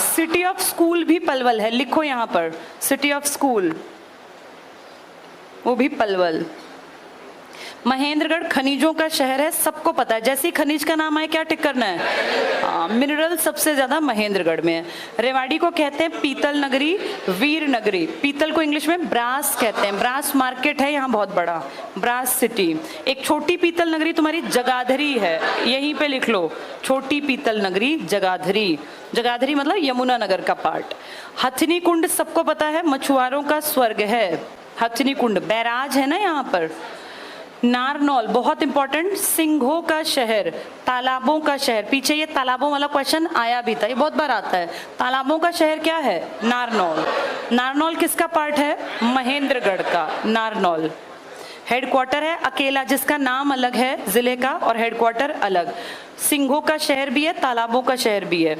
सिटी ऑफ स्कूल भी पलवल है, लिखो यहाँ पर सिटी ऑफ स्कूल, वो भी पलवल। महेंद्रगढ़ खनिजों का शहर है, सबको पता है, जैसे ही खनिज का नाम आए क्या टिक करना है, मिनरल सबसे ज्यादा महेंद्रगढ़ में है। रेवाड़ी को कहते हैं पीतल नगरी, वीर नगरी। पीतल को इंग्लिश में ब्रास कहते हैं, ब्रास मार्केट है यहाँ बहुत बड़ा, ब्रास सिटी। एक छोटी पीतल नगरी तुम्हारी जगाधरी है, यहीं पे लिख लो, छोटी पीतल नगरी जगाधरी। जगाधरी मतलब यमुनानगर का पार्ट। हथनी कुंड सबको पता है, मछुआरों का स्वर्ग है हथनी कुंड, बैराज है ना यहाँ पर। नारनौल बहुत इंपॉर्टेंट, सिंघों का शहर, तालाबों का शहर। पीछे ये तालाबों वाला क्वेश्चन आया भी था, ये बहुत बार आता है। तालाबों का शहर क्या है, नारनौल। नारनौल किसका पार्ट है, महेंद्रगढ़ का नारनौल। हेडक्वार्टर है अकेला, जिसका नाम अलग है जिले का और हेडक्वार्टर अलग। सिंघों का शहर भी है, तालाबों का शहर भी है।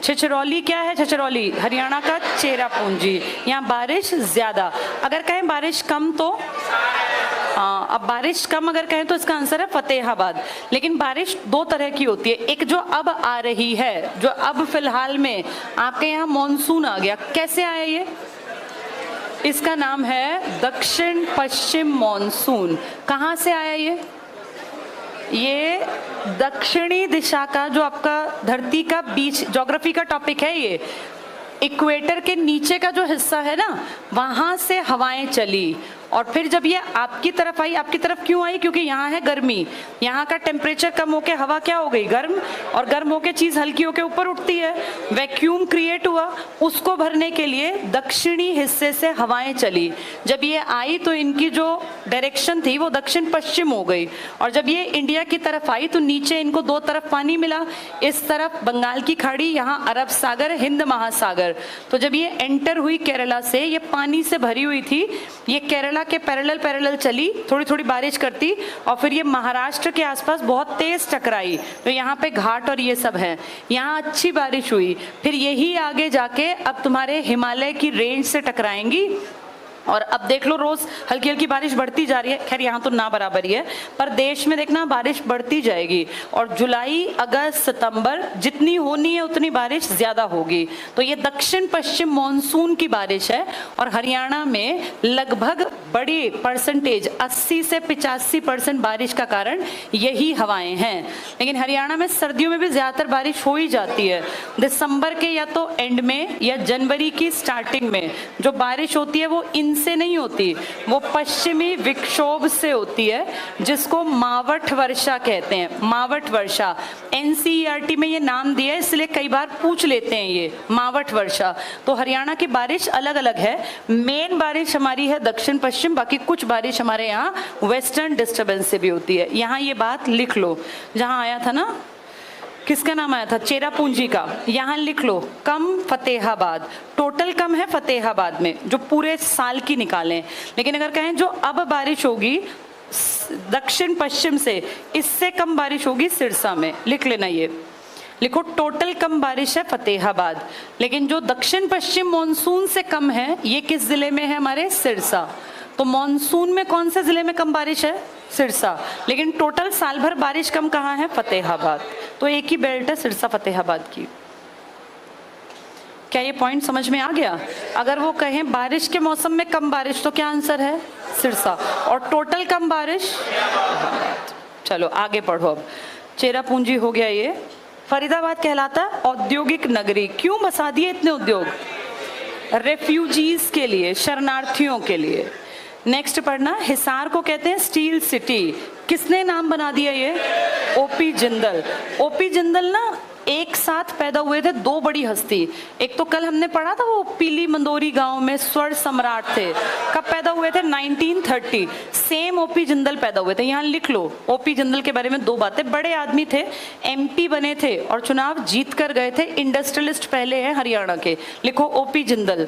छिछरौली क्या है? छिछरौली हरियाणा का चेरापूंजी, यहाँ बारिश ज्यादा। अगर कहें बारिश कम तो हाँ, अब बारिश कम अगर कहें तो इसका आंसर है फतेहाबाद। लेकिन बारिश दो तरह की होती है, एक जो अब आ रही है, जो अब फिलहाल में आपके यहाँ मॉनसून आ गया। कैसे आया ये? इसका नाम है दक्षिण पश्चिम मॉनसून। कहाँ से आया ये दक्षिणी दिशा का, जो आपका धरती का बीच ज्योग्राफी का टॉपिक है, ये इक्वेटर के नीचे का जो हिस्सा है ना, वहां से हवाएं चली और फिर जब ये आपकी तरफ आई। आपकी तरफ क्यों आई? क्योंकि यहाँ है गर्मी, यहाँ का टेम्परेचर कम होके हवा क्या हो गई? गर्म, और गर्म होके चीज हल्की होके ऊपर उठती है, वैक्यूम क्रिएट हुआ। उसको भरने के लिए दक्षिणी हिस्से से हवाएं चली। जब ये आई तो इनकी जो डायरेक्शन थी वो दक्षिण पश्चिम हो गई, और जब ये इंडिया की तरफ आई तो नीचे इनको दो तरफ पानी मिला। इस तरफ बंगाल की खाड़ी, यहाँ अरब सागर, हिंद महासागर। तो जब ये एंटर हुई केरला से, ये पानी से भरी हुई थी, ये केरला के पैरेलल चली, थोड़ी थोड़ी बारिश करती, और फिर ये महाराष्ट्र के आसपास बहुत तेज टकराई। तो यहाँ पे घाट और ये सब है, यहाँ अच्छी बारिश हुई। फिर यही आगे जाके अब तुम्हारे हिमालय की रेंज से टकराएंगी, और अब देख लो रोज हल्की हल्की बारिश बढ़ती जा रही है। खैर यहाँ तो ना बराबर ही है, पर देश में देखना बारिश बढ़ती जाएगी, और जुलाई अगस्त सितंबर जितनी होनी है उतनी बारिश ज्यादा होगी। तो ये दक्षिण पश्चिम मॉनसून की बारिश है, और हरियाणा में लगभग बड़ी परसेंटेज 80 से 85% बारिश का कारण यही हवाएं हैं। लेकिन हरियाणा में सर्दियों में भी ज्यादातर बारिश हो ही जाती है। दिसंबर के या तो एंड में या जनवरी की स्टार्टिंग में जो बारिश होती है वो इनसे नहीं होती, वो पश्चिमी विक्षोभ से होती है, जिसको मावठ वर्षा कहते हैं। मावठ वर्षा एनसीईआरटी में ये नाम दिया है, इसलिए कई बार पूछ लेते हैं ये मावठ वर्षा। तो हरियाणा की बारिश अलग अलग है। मेन बारिश हमारी है दक्षिण पश्चिम, बाकी कुछ बारिश हमारे यहाँ वेस्टर्न डिस्टर्बेंस से भी होती है। यहाँ ये बात लिख लो, जहाँ आया था ना, किसका नाम आया था? चेरापूंजी का। यहाँ लिख लो कम फतेहाबाद। टोटल कम है फतेहाबाद में, जो पूरे साल की निकालें। लेकिन अगर कहें जो अब बारिश होगी दक्षिण पश्चिम से, इससे कम बारिश होगी सिरसा में। लिख लेना, ये लिखो टोटल कम बारिश है फतेहाबाद। लेकिन जो दक्षिण पश्चिम मॉनसून से कम है, ये किस जिले में है? हमारे सिरसा। तो मॉनसून में कौन से जिले में कम बारिश है? सिरसा। लेकिन टोटल साल भर बारिश कम कहाँ है? फतेहाबाद। तो एक ही बेल्ट है सिरसा फतेहाबाद की। क्या ये पॉइंट समझ में आ गया? अगर वो कहें बारिश के मौसम में कम बारिश, तो क्या आंसर है? सिरसा। और टोटल कम बारिश? चलो आगे पढ़ो। अब चेरापूंजी हो गया ये। फरीदाबाद कहलाता है औद्योगिक नगरी। क्यों बसा दिए इतने उद्योग? रेफ्यूजीज के लिए, शरणार्थियों के लिए। नेक्स्ट पढ़ना, हिसार को कहते हैं स्टील सिटी। किसने नाम बना दिया ये? ओपी जिंदल। ओपी जिंदल ना एक साथ पैदा हुए थे, दो बड़ी हस्ती। एक तो कल हमने पढ़ा था वो पीली मंदोरी गांव में स्वर्ण सम्राट थे। कब पैदा हुए थे? 1930। सेम ओपी जिंदल पैदा हुए थे। यहाँ लिख लो ओपी जिंदल के बारे में दो बातें। बड़े आदमी थे, एमपी बने थे और चुनाव जीत कर गए थे। इंडस्ट्रियलिस्ट पहले हैं हरियाणा के। लिखो ओपी जिंदल।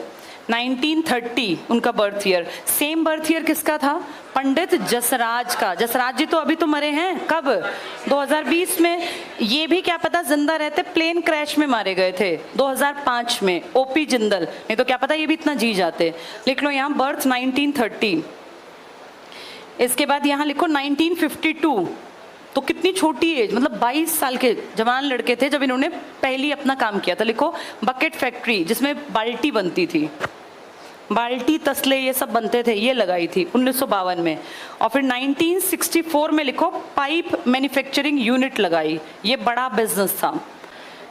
1930 उनका birth year. Same birth year किसका था? पंडित जसराज का। जसराज जी तो अभी तो मरे हैं। कब? 2020 में। ये भी क्या पता जिंदा रहते, प्लेन क्रैश में मारे गए थे 2005 में। ओपी जिंदल, नहीं तो क्या पता ये भी इतना जी जाते। लिख लो यहाँ बर्थ 1930। इसके बाद यहाँ लिखो 1952। तो कितनी छोटी एज, मतलब 22 साल के जवान लड़के थे जब इन्होंने पहली अपना काम किया था। लिखो बकेट फैक्ट्री, जिसमें बाल्टी बनती थी, बाल्टी तसले ये सब बनते थे, ये लगाई थी 1952 में। और फिर 1964 में लिखो पाइप मैन्युफैक्चरिंग यूनिट लगाई। ये बड़ा बिजनेस था।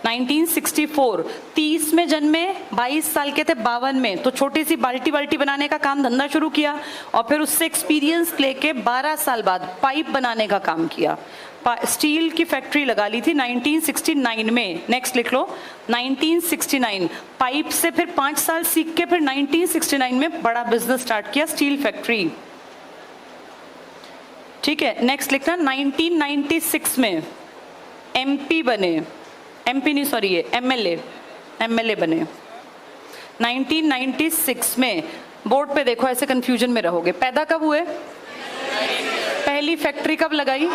1964, 30 में जन्मे, 22 साल के थे 52 में। तो छोटी सी बाल्टी बनाने का काम धंधा शुरू किया, और फिर उससे एक्सपीरियंस लेके 12 साल बाद पाइप बनाने का काम किया। स्टील की फैक्ट्री लगा ली थी 1969 में। नेक्स्ट लिख लो 1969। पाइप से फिर 5 साल सीख के फिर 1969 में बड़ा बिजनेस स्टार्ट किया, स्टील फैक्ट्री। ठीक है, नेक्स्ट लिखना 1996 में एमपी बने। एमपी नहीं, सॉरी, ये एमएलए बने 1996 में। बोर्ड पे देखो, ऐसे कंफ्यूजन में रहोगे। पैदा कब हुए? पहली फैक्ट्री कब लगाई?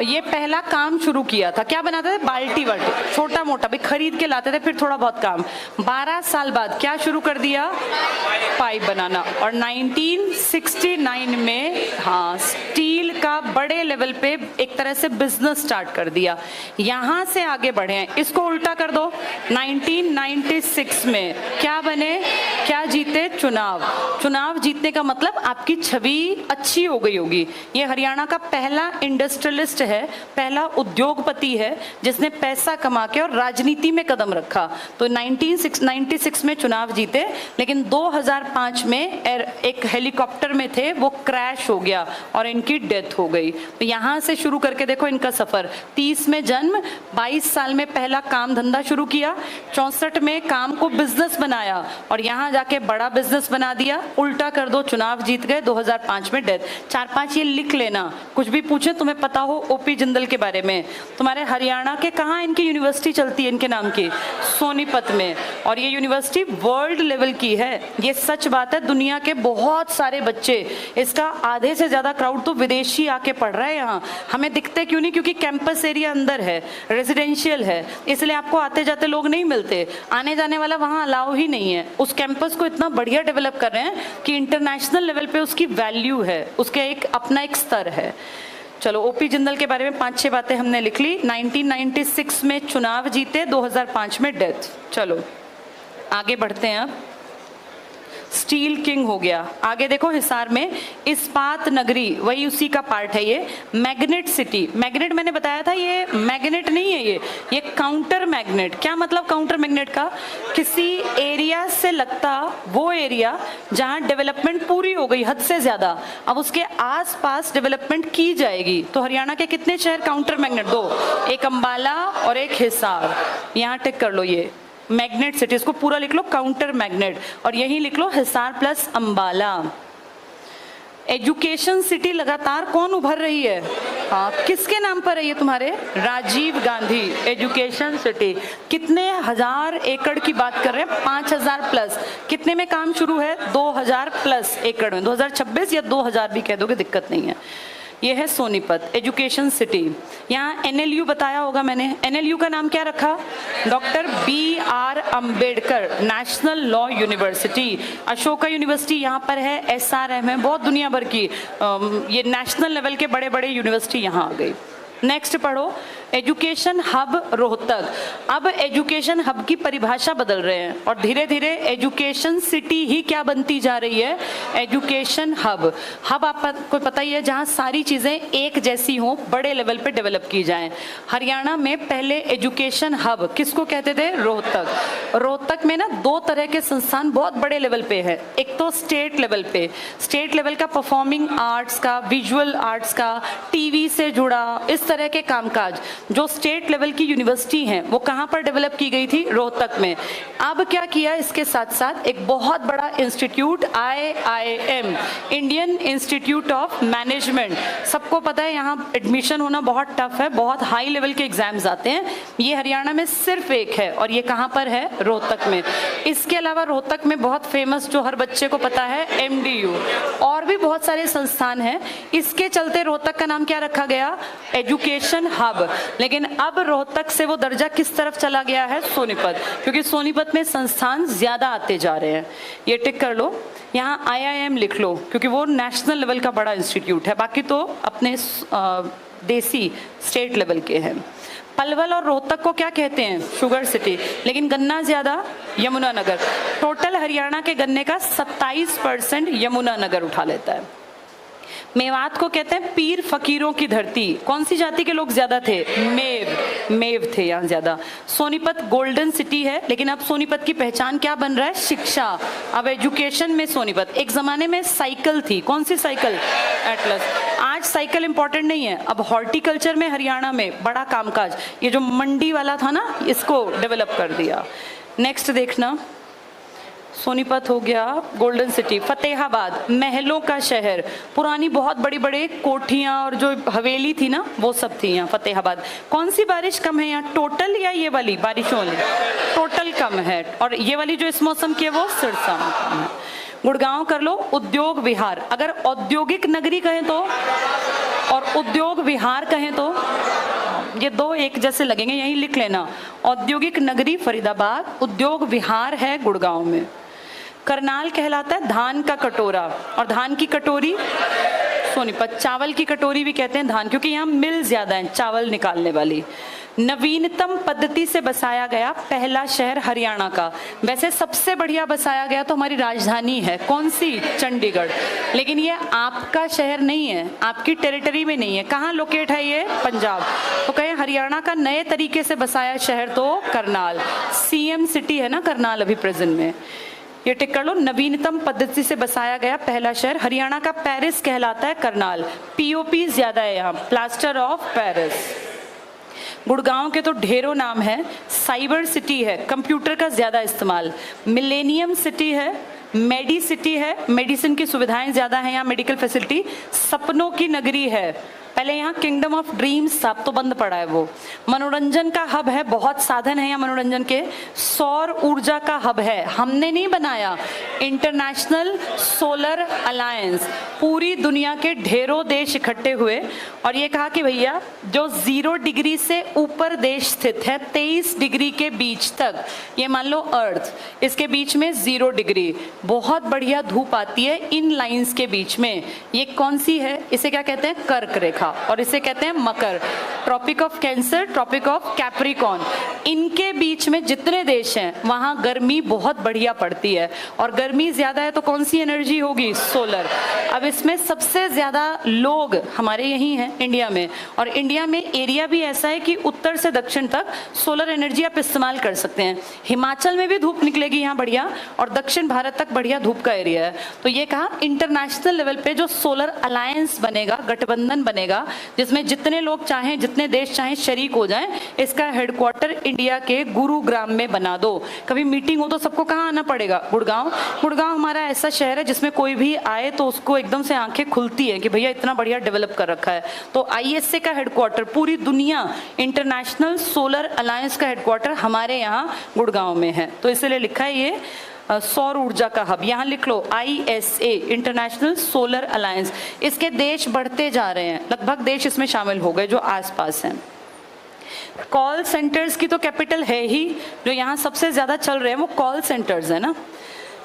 ये पहला काम शुरू किया था। क्या बनाते थे? बाल्टी वाल्टी, छोटा मोटा भाई खरीद के लाते थे, फिर थोड़ा बहुत काम। 12 साल बाद क्या शुरू कर दिया? पाइप बनाना। और 1969 में हाँ स्टील का बड़े लेवल पे एक तरह से बिजनेस स्टार्ट कर दिया। यहां से आगे बढ़े हैं। इसको उल्टा कर दो। 1996 में क्या बने? क्या जीते? चुनाव। चुनाव जीतने का मतलब आपकी छवि अच्छी हो गई होगी। ये हरियाणा का पहला इंडस्ट्रियलिस्ट है, पहला उद्योगपति है जिसने पैसा कमा के और राजनीति में कदम रखा। तो 1996 में चुनाव जीते, लेकिन 2005 में एक हेलीकॉप्टर में थे, वो क्रैश हो गया और इनकी डेथ हो गई। तो यहाँ से शुरू करके देखो इनका सफर। 30 में जन्म, 22 साल में पहला काम धंधा शुरू किया, 64 में काम को बिजनेस बनाया और यहाँ जाके बड़ा बिजनेस बना दिया। उल्टा कर दो, चुनाव जीत गए, 2005 में डेथ। 4-5 ये लिख लेना, कुछ भी पूछे तुम्हें पता हो ओपी जिंदल के बारे में। तुम्हारे हरियाणा के कहाँ इनकी यूनिवर्सिटी चलती है इनके नाम की? सोनीपत में। और ये यूनिवर्सिटी वर्ल्ड लेवल की है, ये सच बात है। दुनिया के बहुत सारे बच्चे, इसका आधे से ज्यादा क्राउड तो विदेशी आके पढ़ रहा है यहाँ। हमें दिखते क्यों नहीं? क्योंकि कैंपस एरिया अंदर है, रेजिडेंशियल है, इसलिए आपको आते जाते लोग नहीं मिलते। आने जाने वाला वहाँ अलाउ ही नहीं है। उस कैंपस को इतना बढ़िया डेवलप कर रहे हैं कि इंटरनेशनल लेवल पे उसकी वैल्यू है, उसके एक अपना एक स्तर है। चलो ओपी जिंदल के बारे में 5-6 बातें हमने लिख ली। 1996 में चुनाव जीते, 2005 में डेथ। चलो आगे बढ़ते हैं। अब स्टील किंग हो गया। आगे देखो हिसार में इस्पात नगरी, वही उसी का पार्ट है ये। मैग्नेट सिटी, मैग्नेट मैंने बताया था, ये मैग्नेट नहीं है, ये काउंटर मैग्नेट। क्या मतलब काउंटर मैग्नेट का? किसी एरिया से लगता वो एरिया जहां डेवलपमेंट पूरी हो गई हद से ज्यादा, अब उसके आसपास डेवलपमेंट की जाएगी। तो हरियाणा के कितने शहर काउंटर मैग्नेट? 2, एक अंबाला और एक हिसार। यहाँ टिक कर लो, ये मैग्नेट सिटी, इसको पूरा लिख लो काउंटर मैग्नेट, और यही लिख लो Hisar plus Ambala. Education city लगातार कौन उभर रही है? हाँ, किसके नाम पर है ये तुम्हारे? Rajiv Gandhi education city. कितने हजार एकड़ की बात कर रहे हैं? 5000 प्लस। कितने में काम शुरू है? 2000 प्लस एकड़ में। 2026 या 2000 भी कह दोगे, दिक्कत नहीं है। ये है सोनीपत एजुकेशन सिटी। यहाँ एनएलयू बताया होगा मैंने। एनएलयू का नाम क्या रखा? Doctor BR Ambedkar national law university. Ashoka university यहाँ पर है, SRM है, बहुत दुनिया भर की ये नेशनल लेवल के बड़े बड़े यूनिवर्सिटी यहाँ आ गई। नेक्स्ट पढ़ो, एजुकेशन हब रोहतक। अब एजुकेशन हब की परिभाषा बदल रहे हैं और धीरे धीरे एजुकेशन सिटी ही क्या बनती जा रही है? Education hub. हब आपको पता ही है, जहां सारी चीजें एक जैसी हों, बड़े लेवल पे डेवलप की जाएं। हरियाणा में पहले एजुकेशन हब किसको कहते थे? रोहतक। रोहतक में ना 2 तरह के संस्थान बहुत बड़े लेवल पे है। एक तो स्टेट लेवल पे, स्टेट लेवल का परफॉर्मिंग आर्ट्स का, विजुअल आर्ट्स का, टीवी से जुड़ा इस तरह के कामकाज जो स्टेट लेवल की यूनिवर्सिटी हैं, वो कहां पर डेवलप की गई थी? रोहतक में। अब क्या किया इसके साथ साथ एक बहुत बड़ा institute IIM, Indian institute of management. सबको पता है यहाँ एडमिशन होना बहुत टफ है, बहुत हाई लेवल के एग्जाम्स आते हैं। ये हरियाणा में सिर्फ एक है और ये कहां पर है? रोहतक में। इसके अलावा रोहतक में बहुत फेमस, जो हर बच्चे को पता है, MDU, और भी बहुत सारे संस्थान हैं। इसके चलते रोहतक का नाम क्या रखा गया? Education hub. लेकिन अब रोहतक से वो दर्जा किस तरफ चला गया है? सोनीपत, क्योंकि सोनीपत में संस्थान ज्यादा आते जा रहे हैं। ये टिक कर लो। यहाँ IIM लिख लो क्योंकि वो नेशनल लेवल का बड़ा इंस्टीट्यूट है, बाकी तो अपने देसी स्टेट लेवल के हैं। पलवल और रोहतक को क्या कहते हैं? Sugar city. लेकिन गन्ना ज्यादा? यमुनानगर। टोटल हरियाणा के गन्ने का 27% यमुनानगर उठा लेता है। मेवात को कहते हैं पीर फकीरों की धरती। कौन सी जाति के लोग ज्यादा थे? मेव थे यहाँ ज्यादा। सोनीपत गोल्डन सिटी है, लेकिन अब सोनीपत की पहचान क्या बन रहा है? शिक्षा। अब एजुकेशन में सोनीपत। एक जमाने में साइकिल थी, कौन सी साइकिल? एटलस। आज साइकिल इंपॉर्टेंट नहीं है, अब हॉर्टिकल्चर में हरियाणा में बड़ा कामकाज, ये जो मंडी वाला था ना, इसको डेवलप कर दिया। नेक्स्ट देखना, सोनीपत हो गया, गोल्डन सिटी। फतेहाबाद महलों का शहर, पुरानी बहुत बड़ी बड़ी कोठियां और जो हवेली थी ना, वो सब थी यहाँ फतेहाबाद। कौन सी बारिश कम है यहाँ? टोटल या ये वाली बारिशों वाली? टोटल कम है, और ये वाली जो इस मौसम की है वो सिरसा में कम है। गुड़गांव कर लो उद्योग विहार। अगर औद्योगिक नगरी कहें तो और उद्योग विहार कहें तो ये दो एक जैसे लगेंगे, यही लिख लेना। औद्योगिक नगरी फरीदाबाद, उद्योग विहार है गुड़गांव में। करनाल कहलाता है धान का कटोरा, और धान की कटोरी सोनीपत। चावल की कटोरी भी कहते हैं धान, क्योंकि यहाँ मिल ज्यादा है चावल निकालने वाली। नवीनतम पद्धति से बसाया गया पहला शहर हरियाणा का। वैसे सबसे बढ़िया बसाया गया तो हमारी राजधानी है, कौन सी? चंडीगढ़। लेकिन ये आपका शहर नहीं है, आपकी टेरिटरी में नहीं है। कहाँ लोकेट है ये? पंजाब। तो कहे हरियाणा का नए तरीके से बसाया शहर तो करनाल। सीएम सिटी है ना करनाल अभी प्रेजेंट में, ये टिक कर लो। नवीनतम पद्धति से बसाया गया पहला शहर हरियाणा का पेरिस कहलाता है करनाल। पीओपी ज्यादा है यहाँ, प्लास्टर ऑफ पेरिस। गुड़गांव के तो ढेरों नाम है। साइबर सिटी है, कंप्यूटर का ज्यादा इस्तेमाल। मिलेनियम सिटी है, मेडी सिटी है, मेडिसिन की सुविधाएं ज्यादा है यहाँ, मेडिकल फैसिलिटी। सपनों की नगरी है, पहले यहाँ किंगडम ऑफ ड्रीम्स, अब तो बंद पड़ा है वो। मनोरंजन का हब है, बहुत साधन है यहाँ मनोरंजन के। सौर ऊर्जा का हब है, हमने नहीं बनाया, इंटरनेशनल सोलर अलायंस। पूरी दुनिया के ढेरों देश इकट्ठे हुए और ये कहा कि भैया जो 0 डिग्री से ऊपर देश स्थित है 23 डिग्री के बीच तक, ये मान लो अर्थ, इसके बीच में 0 डिग्री, बहुत बढ़िया धूप आती है इन लाइंस के बीच में। ये कौन सी है? इसे क्या कहते हैं? कर्क रेखा, और इसे कहते हैं मकर। Tropic of cancer, tropic of capricorn, इनके बीच में जितने देश हैं वहां गर्मी बहुत बढ़िया पड़ती है, और गर्मी ज्यादा है तो कौन सी एनर्जी होगी? सोलर। अब इसमें सबसे ज्यादा लोग हमारे यही हैं इंडिया में, और इंडिया में एरिया भी ऐसा है कि उत्तर से दक्षिण तक सोलर एनर्जी आप इस्तेमाल कर सकते हैं। हिमाचल में भी धूप निकलेगी यहाँ बढ़िया, और दक्षिण भारत तक बढ़िया धूप का एरिया है। तो ये कहा इंटरनेशनल लेवल पे जो सोलर अलायंस बनेगा, गठबंधन बनेगा, जिसमें जितने लोग चाहें, जितने देश चाहें शरीक हो जाएं, इसका हेडक्वार्टर इंडिया के गुरुग्राम में बना दो। कभी मीटिंग हो तो सबको कहाँ आना पड़ेगा? गुड़गांव। गुड़गांव हमारा ऐसा शहर है जिसमें कोई भी आए तो उसको एकदम से आंखें खुलती है कि भैया इतना बढ़िया डेवलप कर रखा है। तो आईएसए का हेडक्वार्टर, पूरी दुनिया इंटरनेशनल सोलर अलायंस का हेडक्वार्टर हमारे यहाँ गुड़गांव में है, तो इसलिए लिखा है ये सौर ऊर्जा का हब। यहाँ लिख लो ISA, इंटरनेशनल सोलर अलायंस। इसके देश बढ़ते जा रहे हैं, लगभग देश इसमें शामिल हो गए जो आसपास हैं। कॉल सेंटर्स की तो कैपिटल है ही, जो यहाँ सबसे ज्यादा चल रहे हैं वो कॉल सेंटर्स है ना।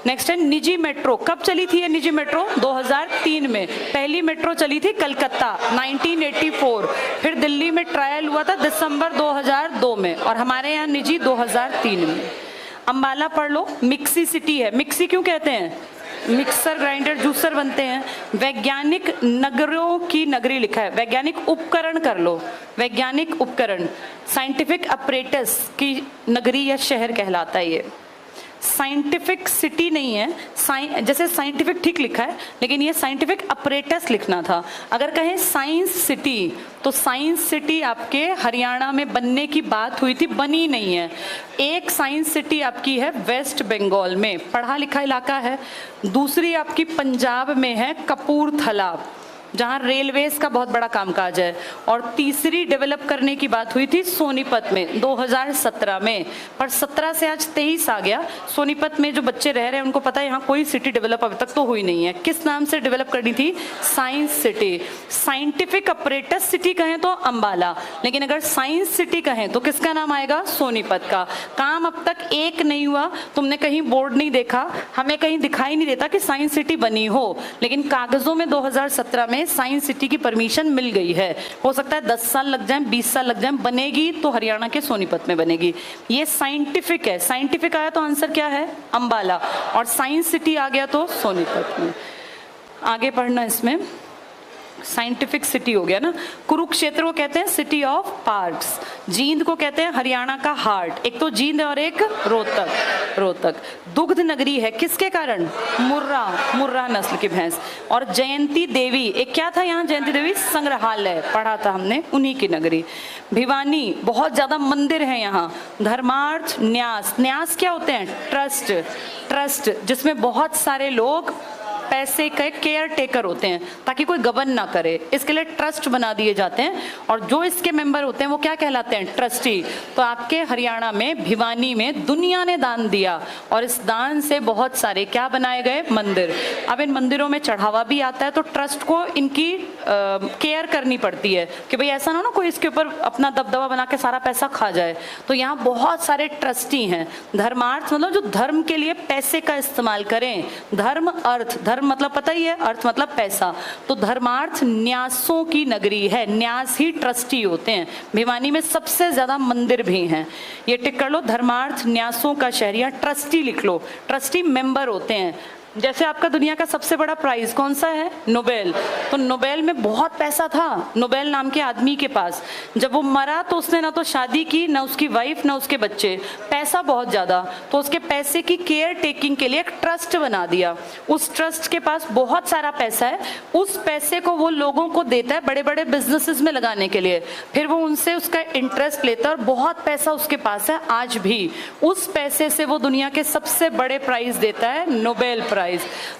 नेक्स्ट है निजी मेट्रो। कब चली थी ये निजी मेट्रो? 2003 में। पहली मेट्रो चली थी कलकत्ता 1984, फिर दिल्ली में ट्रायल हुआ था दिसंबर 2002 में, और हमारे यहाँ निजी 2003 में। अंबाला पढ़ लो, मिक्सी सिटी है। मिक्सी क्यों कहते हैं? मिक्सर, ग्राइंडर, जूसर बनते हैं। वैज्ञानिक नगरों की नगरी लिखा है, वैज्ञानिक उपकरण कर लो, वैज्ञानिक उपकरण। साइंटिफिक अपरेटस की नगरी या शहर कहलाता है ये। साइंटिफिक सिटी नहीं है, जैसे साइंटिफिक ठीक लिखा है लेकिन ये साइंटिफिक अपरेटस लिखना था। अगर कहें साइंस सिटी, तो साइंस सिटी आपके हरियाणा में बनने की बात हुई थी, बनी नहीं है। एक साइंस सिटी आपकी है वेस्ट बंगाल में, पढ़ा लिखा इलाका है। दूसरी आपकी पंजाब में है कपूरथला, जहां रेलवेज का बहुत बड़ा कामकाज है। और तीसरी डेवलप करने की बात हुई थी सोनीपत में 2017 में, पर 17 से आज 23 आ गया। सोनीपत में जो बच्चे रह रहे हैं उनको पता है यहाँ कोई सिटी डेवलप अभी तक तो हुई नहीं है। किस नाम से डेवलप करनी थी? Science city. Scientific apparatus city कहें तो अंबाला, लेकिन अगर साइंस सिटी कहें तो किसका नाम आएगा? सोनीपत का। काम अब तक एक नहीं हुआ, तुमने कहीं बोर्ड नहीं देखा, हमें कहीं दिखाई नहीं देता कि साइंस सिटी बनी हो, लेकिन कागजों में 2017 में साइंस सिटी की परमिशन मिल गई है। हो सकता है 10 साल लग जाए, 20 साल लग जाए, बनेगी तो हरियाणा के सोनीपत में बनेगी। ये साइंटिफिक है, साइंटिफिक आया तो आंसर क्या है? अंबाला, और साइंस सिटी आ गया तो सोनीपत में। आगे पढ़ना, इसमें साइंटिफिक सिटी हो गया ना। कुरुक्षेत्र को कहते हैं सिटी ऑफ पार्क्स। जींद को कहते हैं हरियाणा का हार्ट, एक तो जींद और एक रोहतक। दुग्ध नगरी है, किसके कारण? मुर्रा नस्ल की भैंस। और जयंती देवी, एक क्या था यहाँ? जयंती देवी संग्रहालय, पढ़ा था हमने, उन्हीं की नगरी। भिवानी, बहुत ज्यादा मंदिर है यहाँ। धर्मार्थ, न्यास। न्यास क्या होते हैं? ट्रस्ट, जिसमें बहुत सारे लोग पैसे के केयर टेकर होते हैं ताकि कोई गबन ना करे, इसके लिए ट्रस्ट बना दिए जाते हैं और जो इसके मेंबर होते हैं वो क्या कहलाते हैं, ट्रस्टी। तो आपके हरियाणा में भिवानी में दुनिया ने दान दिया और इस दान से बहुत सारे क्या बनाए गए, मंदिर। अब इन मंदिरों में चढ़ावा भी आता है तो ट्रस्ट को इनकी केयर करनी पड़ती है कि भाई ऐसा ना कोई इसके ऊपर अपना दबदबा बना के सारा पैसा खा जाए। तो यहाँ बहुत सारे ट्रस्टी हैं। धर्मार्थ मतलब जो धर्म के लिए पैसे का इस्तेमाल करें, धर्म अर्थ, धर्म मतलब पता ही है, अर्थ मतलब पैसा। तो धर्मार्थ न्यासों की नगरी है, न्यास ही ट्रस्टी होते हैं। भिवानी में सबसे ज्यादा मंदिर भी हैं, ये टिक कर लो, धर्मार्थ न्यासों का शहर। या ट्रस्टी लिख लो, ट्रस्टी मेंबर होते हैं। जैसे आपका दुनिया का सबसे बड़ा प्राइज कौन सा है, नोबेल। तो नोबेल में बहुत पैसा था नोबेल नाम के आदमी के पास। जब वो मरा तो उसने ना तो शादी की, ना उसकी वाइफ, ना उसके बच्चे, पैसा बहुत ज्यादा। तो उसके पैसे की केयर टेकिंग के लिए एक ट्रस्ट बना दिया। उस ट्रस्ट के पास बहुत सारा पैसा है, उस पैसे को वो लोगों को देता है बड़े बड़े बिजनेसेस में लगाने के लिए, फिर वो उनसे उसका इंटरेस्ट लेता है और बहुत पैसा उसके पास है आज भी। उस पैसे से वो दुनिया के सबसे बड़े प्राइज देता है, नोबेल प्राइज।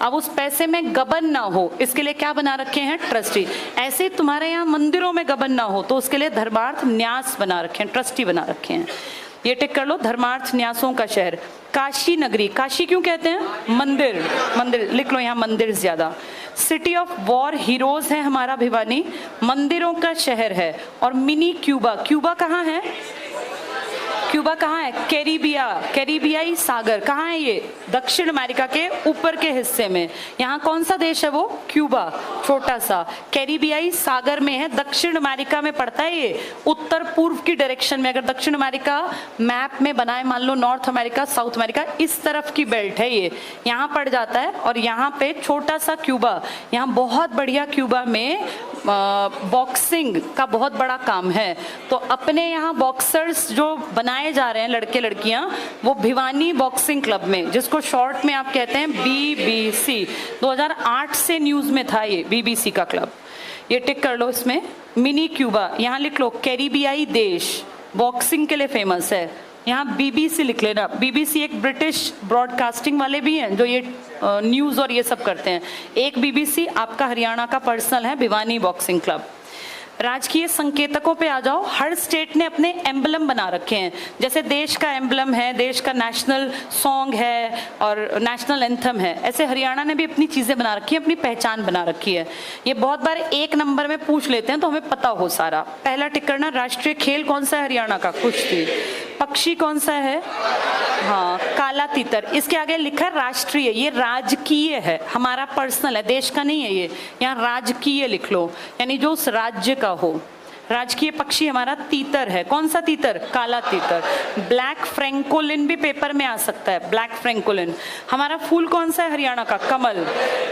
अब उस पैसे में गबन ना हो इसके लिए क्या बना रखे हैं, ट्रस्टी। ऐसे तुम्हारे यहाँ मंदिरों में गबन ना हो तो उसके लिए धर्मार्थ न्यास बना रखे हैं, ट्रस्टी बना रखे हैं। ये टिक कर लो, धर्मार्थ न्यासों का शहर। काशी नगरी, काशी क्यों कहते हैं, मंदिर, मंदिर लिख लो यहाँ, मंदिर ज्यादा। सिटी ऑफ वॉर हीरोज है हमारा भिवानी, मंदिरों का शहर है। और मिनी क्यूबा, क्यूबा कहाँ है, क्यूबा कहाँ है, कैरिबिया, कैरिबियाई सागर कहाँ है, ये दक्षिण अमेरिका के ऊपर के हिस्से में। यहाँ कौन सा देश है वो, क्यूबा, छोटा सा, कैरिबियाई सागर में है, दक्षिण अमेरिका में पड़ता है ये, उत्तर पूर्व की डायरेक्शन में। अगर दक्षिण अमेरिका मैप में बनाए, मान लो नॉर्थ अमेरिका, साउथ अमेरिका, इस तरफ की बेल्ट है ये, यहाँ पड़ जाता है। और यहाँ पे छोटा सा क्यूबा, यहाँ बहुत बढ़िया क्यूबा में बॉक्सिंग का बहुत बड़ा काम है। तो अपने यहाँ बॉक्सर्स जो बनाए जा रहे हैं लड़के लड़कियां, वो भिवानी बॉक्सिंग क्लब में, जिसको शॉर्ट में आप कहते हैं बीबीसी, 2008 से न्यूज में था ये बीबीसी का क्लब। ये टिक कर लो इसमें, मिनी क्यूबा। यहाँ लिख लो, कैरिबियाई देश, बॉक्सिंग के लिए फेमस है। यहाँ बीबीसी लिख लेना, बीबीसी एक ब्रिटिश ब्रॉडकास्टिंग वाले भी हैं जो ये न्यूज और ये सब करते हैं। एक बीबीसी आपका हरियाणा का पर्सनल है, भिवानी बॉक्सिंग क्लब। राजकीय संकेतकों पे आ जाओ। हर स्टेट ने अपने एम्बलम बना रखे हैं, जैसे देश का एम्बलम है, देश का नेशनल सॉन्ग है और नेशनल एंथम है, ऐसे हरियाणा ने भी अपनी चीजें बना रखी है, अपनी पहचान बना रखी है। ये बहुत बार एक नंबर में पूछ लेते हैं तो हमें पता हो सारा। पहला टिक करना, राष्ट्रीय खेल कौन सा है हरियाणा का, कुश्ती। पक्षी कौन सा है, हाँ, काला तीतर। इसके आगे लिखा है राष्ट्रीय, ये राजकीय है, हमारा पर्सनल है, देश का नहीं है ये। यहाँ राजकीय लिख लो, यानी जो उस राज्य का हो। राजकीय पक्षी हमारा तीतर है, कौन सा तीतर, काला तीतर। ब्लैक फ्रैंकोलिन भी पेपर में आ सकता है, ब्लैक फ्रैंकोलिन। हमारा फूल कौन सा है हरियाणा का, कमल।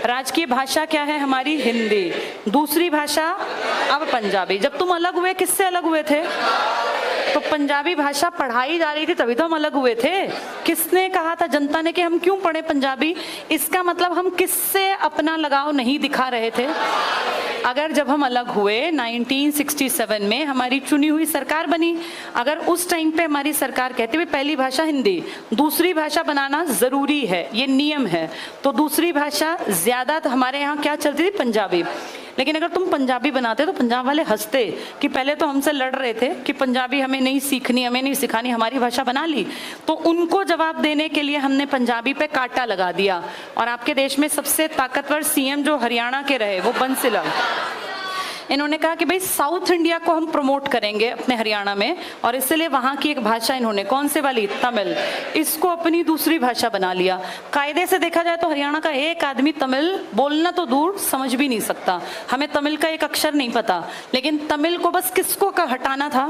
राजकीय भाषा क्या है हमारी, हिंदी। दूसरी भाषा अब पंजाबी। जब तुम अलग हुए किससे अलग हुए थे, तो पंजाबी भाषा पढ़ाई जा रही थी तभी तो हम अलग हुए थे। किसने कहा था, जनता ने, कि हम क्यों पढ़े पंजाबी? इसका मतलब हम किससे अपना लगाव नहीं दिखा रहे थे। अगर जब हम अलग हुए 1967 में हमारी चुनी हुई सरकार बनी, अगर उस टाइम पे हमारी सरकार कहती हुई पहली भाषा हिंदी, दूसरी भाषा बनाना जरूरी है, ये नियम है, तो दूसरी भाषा ज्यादा हमारे यहाँ क्या चलती थी, पंजाबी। लेकिन अगर तुम पंजाबी बनाते तो पंजाब वाले हंसते कि पहले तो हमसे लड़ रहे थे कि पंजाबी हमें नहीं सीखनी, हमें नहीं सिखानी, हमारी भाषा बना ली। तो उनको जवाब देने के लिए हमने पंजाबी पे कांटा लगा दिया। और आपके देश में सबसे ताकतवर सीएम जो हरियाणा के रहे वो बंसीलाल, इन्होंने कहा कि भाई साउथ इंडिया को हम प्रमोट करेंगे अपने हरियाणा में, और इसलिए वहां की एक भाषा इन्होंने, कौन से वाली, तमिल, इसको अपनी दूसरी भाषा बना लिया। कायदे से देखा जाए तो हरियाणा का एक आदमी तमिल बोलना तो दूर समझ भी नहीं सकता, हमें तमिल का एक अक्षर नहीं पता, लेकिन तमिल को बस किसको का हटाना था,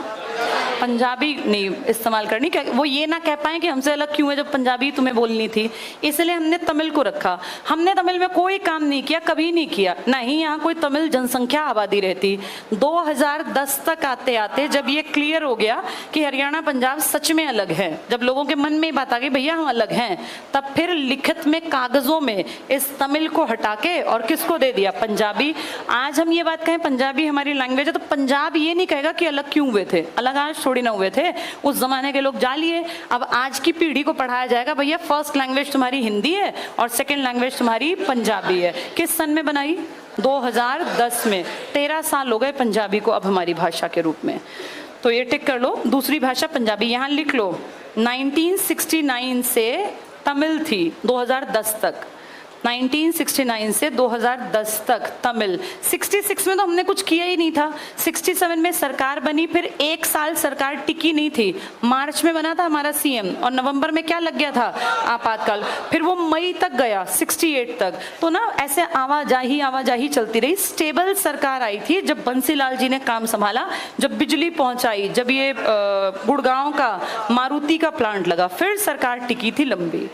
पंजाबी नहीं इस्तेमाल करनी, वो ये ना कह पाए कि हमसे अलग क्यों है जब पंजाबी तुम्हें बोलनी थी, इसलिए हमने तमिल को रखा। हमने तमिल में कोई काम नहीं किया, कभी नहीं किया, ना ही यहाँ कोई तमिल जनसंख्या आबादी रहती। 2010 तक आते आते जब ये क्लियर हो गया कि हरियाणा पंजाब सच में अलग है, जब लोगों के मन में बात आ गई भैया हम अलग हैं, तब फिर लिखित में कागजों में इस तमिल को हटा के और किसको दे दिया, पंजाबी। आज हम ये बात कहें पंजाबी हमारी लैंग्वेज है, तो पंजाब ये नहीं कहेगा कि अलग क्यों हुए थे, अलग आज थोड़ी ना हुए थे, उस जमाने के लोग जालिए। अब आज की पीढ़ी को पढ़ाया जाएगा भैया फर्स्ट लैंग्वेज तुम्हारी हिंदी है और सेकंड लैंग्वेज तुम्हारी पंजाबी है। किस सन में बनाई, 2010 में। 13 साल हो गए पंजाबी को अब हमारी भाषा के रूप में। तो ये टिक कर लो, दूसरी भाषा पंजाबी। यहाँ लिख लो 1969 से तमिल थी 2010 तक, 1969 से 2010 तक तमिल। 66 में तो हमने कुछ किया ही नहीं था, 67 में सरकार बनी, फिर एक साल सरकार टिकी नहीं थी, मार्च में बना था हमारा सीएम और नवंबर में क्या लग गया था, आपातकाल, फिर वो मई तक गया 68 तक। तो ना ऐसे आवाजाही चलती रही। स्टेबल सरकार आई थी जब बंसीलाल जी ने काम संभाला, जब बिजली पहुंचाई, जब ये गुड़गांव का मारुति का प्लांट लगा, फिर सरकार टिकी थी लंबी।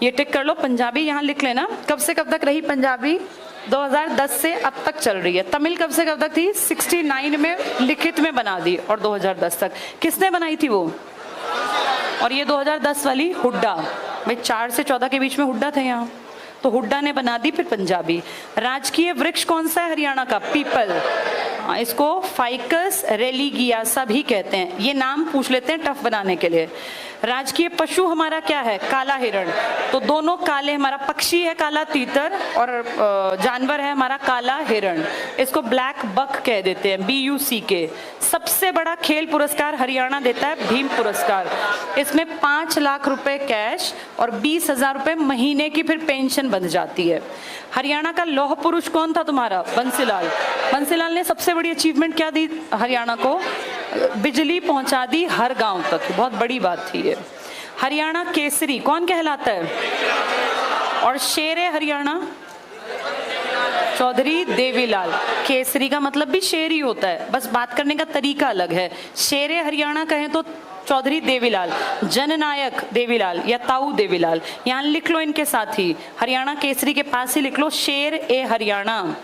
ये टिक कर लो पंजाबी, यहाँ लिख लेना। कब से कब तक रही पंजाबी, 2010 से अब तक चल रही है। तमिल कब से कब तक थी, 69 में लिखित में बना दी और 2010 तक। किसने बनाई थी वो, और ये 2010 वाली हुड्डा, भाई 4 से 14 के बीच में हुड्डा थे यहाँ, तो हुड्डा ने बना दी फिर पंजाबी। राजकीय वृक्ष कौन सा है हरियाणा का, पीपल। इसको फाइकस रेलिगियासा भी कहते हैं, ये नाम पूछ लेते हैं टफ बनाने के लिए। राजकीय पशु हमारा क्या है, काला हिरण। तो दोनों काले, हमारा पक्षी है काला तीतर और जानवर है हमारा काला हिरण, इसको ब्लैक बक कह देते हैं, BUCK। सबसे बड़ा खेल पुरस्कार हरियाणा देता है, भीम पुरस्कार। इसमें 5 लाख रुपए कैश और 20,000 रुपए महीने की फिर पेंशन बन जाती है। हरियाणा का लौह पुरुष कौन था तुम्हारा, बंसीलाल। बंसीलाल ने सबसे बड़ी अचीवमेंट क्या दी हरियाणा को, बिजली पहुंचा दी हर गांव तक, बहुत बड़ी बात थी ये। हरियाणा केसरी कौन कहलाता है, और शेर हरियाणा चौधरी देवीलाल। केसरी का मतलब भी शेर ही होता है, बस बात करने का तरीका अलग है। शेर हरियाणा कहें तो चौधरी देवीलाल, जननायक देवीलाल या ताऊ देवीलाल। यहाँ लिख लो इनके साथ ही, हरियाणा केसरी के पास ही लिख लो शेर ए हरियाणा।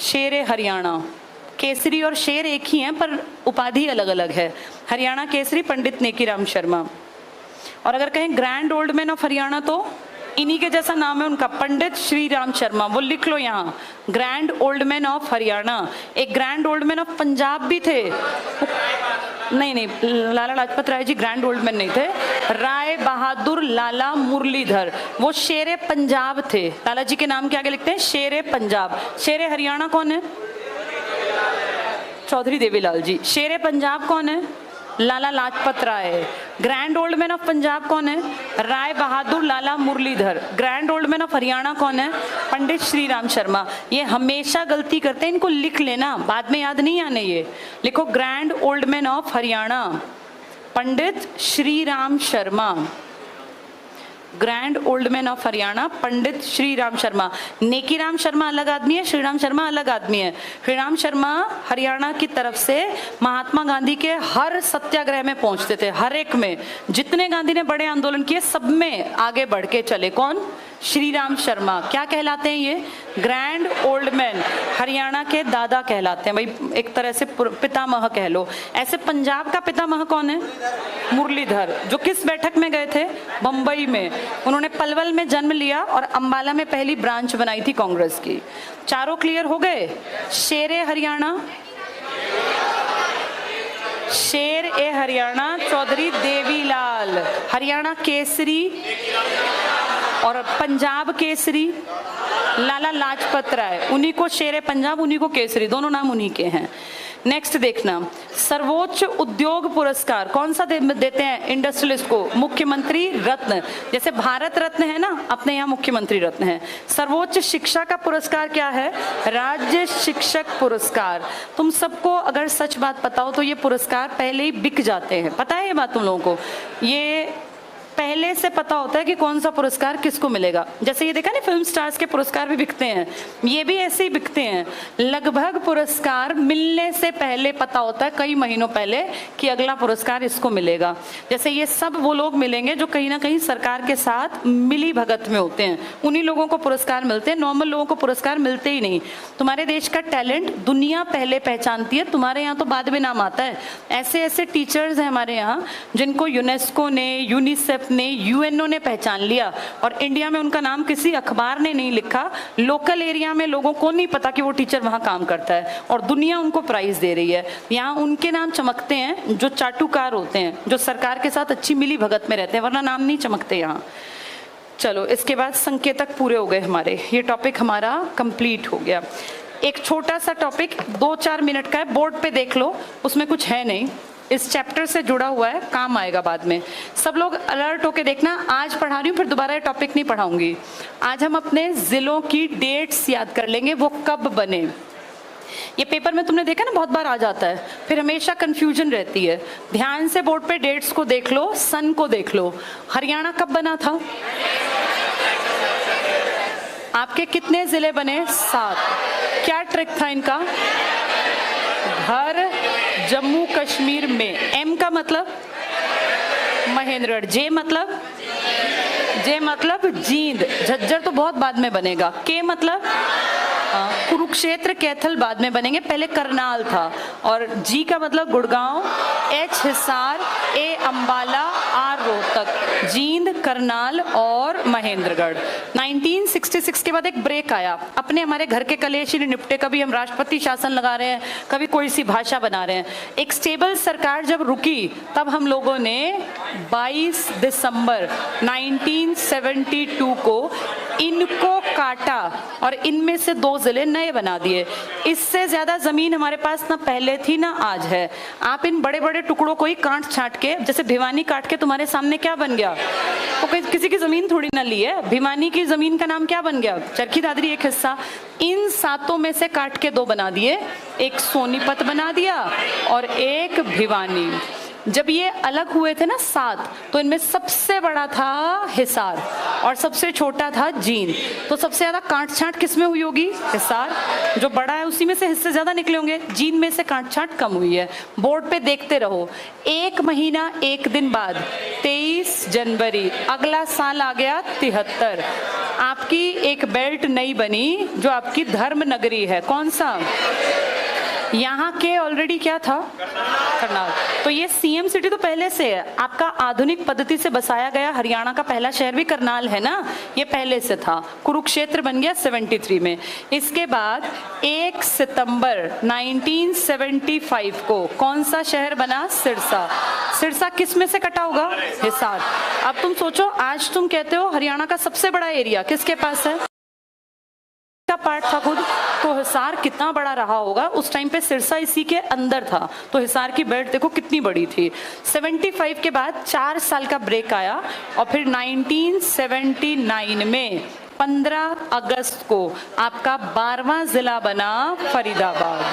शेर ए हरियाणा, केसरी और शेर एक ही हैं पर उपाधि अलग अलग है। हरियाणा केसरी पंडित नेकीराम शर्मा। और अगर कहें grand old man of Haryana तो इन्हीं के जैसा नाम है उनका, पंडित श्री राम शर्मा। वो लिख लो यहाँ, grand old man of Haryana. एक grand old man of Punjab भी थे, नहीं, Lala Lajpat Rai ji grand old man नहीं थे, राय बहादुर लाला मुरलीधर, वो शेरे पंजाब थे। लाला जी के नाम के आगे लिखते हैं शेरे पंजाब। शेरे हरियाणा कौन है, चौधरी देवीलाल जी। शेरे पंजाब कौन है, Lala Lajpat Rai. Grand old man of Punjab कौन है, Rai Bahadur Lala Muralidhar. Grand old man of Haryana कौन है, पंडित श्री राम शर्मा। ये हमेशा गलती करते हैं, इनको लिख लेना, बाद में याद नहीं आने। ये लिखो grand old man of Haryana Pandit Shri Ram Sharma. Grand old man of Haryana Pandit Shri Ram Sharma. Nekiram Sharma अलग आदमी है, श्रीराम शर्मा अलग आदमी है। श्रीराम शर्मा हरियाणा की तरफ से महात्मा गांधी के हर सत्याग्रह में पहुंचते थे, हर एक में। जितने गांधी ने बड़े आंदोलन किए सब में आगे बढ़ के चले। कौन, श्रीराम शर्मा। क्या कहलाते हैं ये, ग्रैंड ओल्ड मैन, हरियाणा के दादा कहलाते हैं भाई, एक तरह से पितामह कह लो। ऐसे पंजाब का पितामह कौन है, मुरलीधर, जो किस बैठक में गए थे, बंबई में। उन्होंने पलवल में जन्म लिया और अंबाला में पहली ब्रांच बनाई थी कांग्रेस की। चारों क्लियर हो गए। शेरे हरियाणा, शेर ए हरियाणा चौधरी देवीलाल। हरियाणा केसरी और पंजाब केसरी लाला लाजपत राय, उन्हीं को शेर पंजाब, उन्हीं को केसरी, दोनों नाम उन्हीं के हैं। नेक्स्ट देखना, सर्वोच्च उद्योग पुरस्कार कौन सा देते हैं इंडस्ट्रियलिस्ट को, मुख्यमंत्री रत्न। जैसे भारत रत्न है ना, अपने यहाँ मुख्यमंत्री रत्न है। सर्वोच्च शिक्षा का पुरस्कार क्या है, राज्य शिक्षक पुरस्कार। तुम सबको अगर सच बात पता हो तो ये पुरस्कार पहले ही बिक जाते हैं, पता है ये बात तुम लोगों को। ये पहले से पता होता है कि कौन सा पुरस्कार किसको मिलेगा। जैसे ये देखा ना, फिल्म स्टार्स के पुरस्कार भी बिकते हैं, ये भी ऐसे ही बिकते हैं। लगभग पुरस्कार मिलने से पहले पता होता है, कई महीनों पहले, कि अगला पुरस्कार इसको मिलेगा। जैसे ये सब वो लोग मिलेंगे जो कहीं ना कहीं सरकार के साथ मिली भगत में होते हैं, उन्हीं लोगों को पुरस्कार मिलते हैं, नॉर्मल लोगों को पुरस्कार मिलते ही नहीं। तुम्हारे देश का टैलेंट दुनिया पहले पहचानती है, तुम्हारे यहाँ तो बाद में नाम आता है। ऐसे ऐसे टीचर्स हैं हमारे यहाँ जिनको यूनेस्को ने, यूनिसेफ ने, यूएनओ ने पहचान लिया, और इंडिया में उनका नाम किसी अखबार ने नहीं लिखा, लोकल एरिया में लोगों को नहीं पता कि वो टीचर वहाँ काम करता है, और दुनिया उनको प्राइज दे रही है। यहाँ उनके नाम चमकते हैं जो चाटुकार होते हैं, जो सरकार के साथ अच्छी मिली भगत में रहते हैं, वरना नाम नहीं चमकते यहाँ। चलो, इसके बाद संकेतक पूरे हो गए हमारे, ये टॉपिक हमारा कंप्लीट हो गया। एक छोटा सा टॉपिक 2-4 मिनट का है, बोर्ड पे देख लो, उसमें कुछ है नहीं, इस चैप्टर से जुड़ा हुआ है, काम आएगा बाद में। सब लोग अलर्ट होके देखना, आज पढ़ा रही हूँ, फिर दोबारा ये टॉपिक नहीं पढ़ाऊंगी। आज हम अपने जिलों की डेट्स याद कर लेंगे, वो कब बने। ये पेपर में तुमने देखा ना, बहुत बार आ जाता है, फिर हमेशा कंफ्यूजन रहती है। ध्यान से बोर्ड पे डेट्स को देख लो, सन को देख लो। हरियाणा कब बना था? आपके कितने जिले बने? 7। क्या ट्रिक था इनका? घर जम्मू कश्मीर में। एम का मतलब महेंद्रगढ़, जे मतलब जींद, झज्जर तो बहुत बाद में बनेगा। के मतलब कुरुक्षेत्र, कैथल बाद में बनेंगे, पहले करनाल था। और जी का मतलब Gurgaon, H Hisar, A Ambala, R Rohtak, Jind, Karnal और महेंद्रगढ़। 1966 के बाद एक ब्रेक आया, अपने हमारे घर के कलेश ही निपटे, कभी हम राष्ट्रपति शासन लगा रहे हैं, कभी कोई सी भाषा बना रहे हैं। एक स्टेबल सरकार जब रुकी, तब हम लोगों ने 22 दिसंबर 1972 को इनको काटा और इनमें से 2 जिले नए बना दिए। इससे ज्यादा जमीन हमारे पास ना पहले थी ना आज है। आप इन बड़े बड़े टुकड़ों को ही काट छाट के, जैसे भिवानी काट के तुम्हारे सामने क्या बन गया, तो किसी की जमीन थोड़ी ना ली है, भिवानी की जमीन का नाम क्या बन गया? चरखी दादरी एक हिस्सा। इन 7 में से काट के 2 बना दिए, एक सोनीपत बना दिया और एक भिवानी। जब ये अलग हुए थे ना 7, तो इनमें सबसे बड़ा था हिसार और सबसे छोटा था जींद। तो सबसे ज्यादा काट छाट किस में हुई होगी? हिसार। जो बड़ा है उसी में से हिस्से ज्यादा निकले होंगे, जींद में से काट छाट कम हुई है। बोर्ड पे देखते रहो, 1 महीना 1 दिन बाद 23 जनवरी, अगला साल आ गया 73। आपकी एक बेल्ट नई बनी जो आपकी धर्म नगरी है। कौन सा? यहाँ के ऑलरेडी क्या था? करनाल। तो ये सीएम सिटी तो पहले से है, आपका आधुनिक पद्धति से बसाया गया हरियाणा का पहला शहर भी करनाल है ना, ये पहले से था। कुरुक्षेत्र बन गया 73 में। इसके बाद 1 सितंबर 1975 को कौन सा शहर बना? सिरसा। सिरसा किस में से कटा होगा? हिसार। अब तुम सोचो, आज तुम कहते हो हरियाणा का सबसे बड़ा एरिया किसके पास है? का पार्ट था खुद, तो हिसार कितना बड़ा रहा होगा उस टाइम पे, सिरसा इसी के अंदर था। तो हिसार की बेल्ट देखो कितनी बड़ी थी। 75 के बाद 4 साल का ब्रेक आया और फिर 1979 में 15 अगस्त को आपका 12वां जिला बना फरीदाबाद।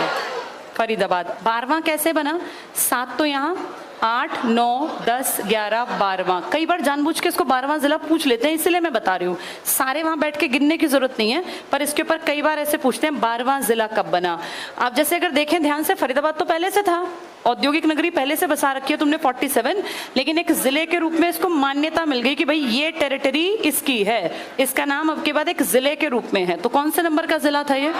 फरीदाबाद 12वां कैसे बना? 7 तो यहाँ, 8, 9, 10, 11, 12वां। कई बार जानबूझ के इसको 12वां जिला पूछ लेते हैं, इसलिए मैं बता रही हूँ। सारे वहां बैठ के गिनने की जरूरत नहीं है, पर इसके ऊपर कई बार ऐसे पूछते हैं 12वां जिला कब बना। आप जैसे अगर देखें ध्यान से, फरीदाबाद तो पहले से था, औद्योगिक नगरी पहले से बसा रखी है तुमने 47, लेकिन एक जिले के रूप में इसको मान्यता मिल गई कि भाई ये टेरिटरी इसकी है, इसका नाम अब के बाद एक जिले के रूप में है। तो कौन से नंबर का जिला था ये?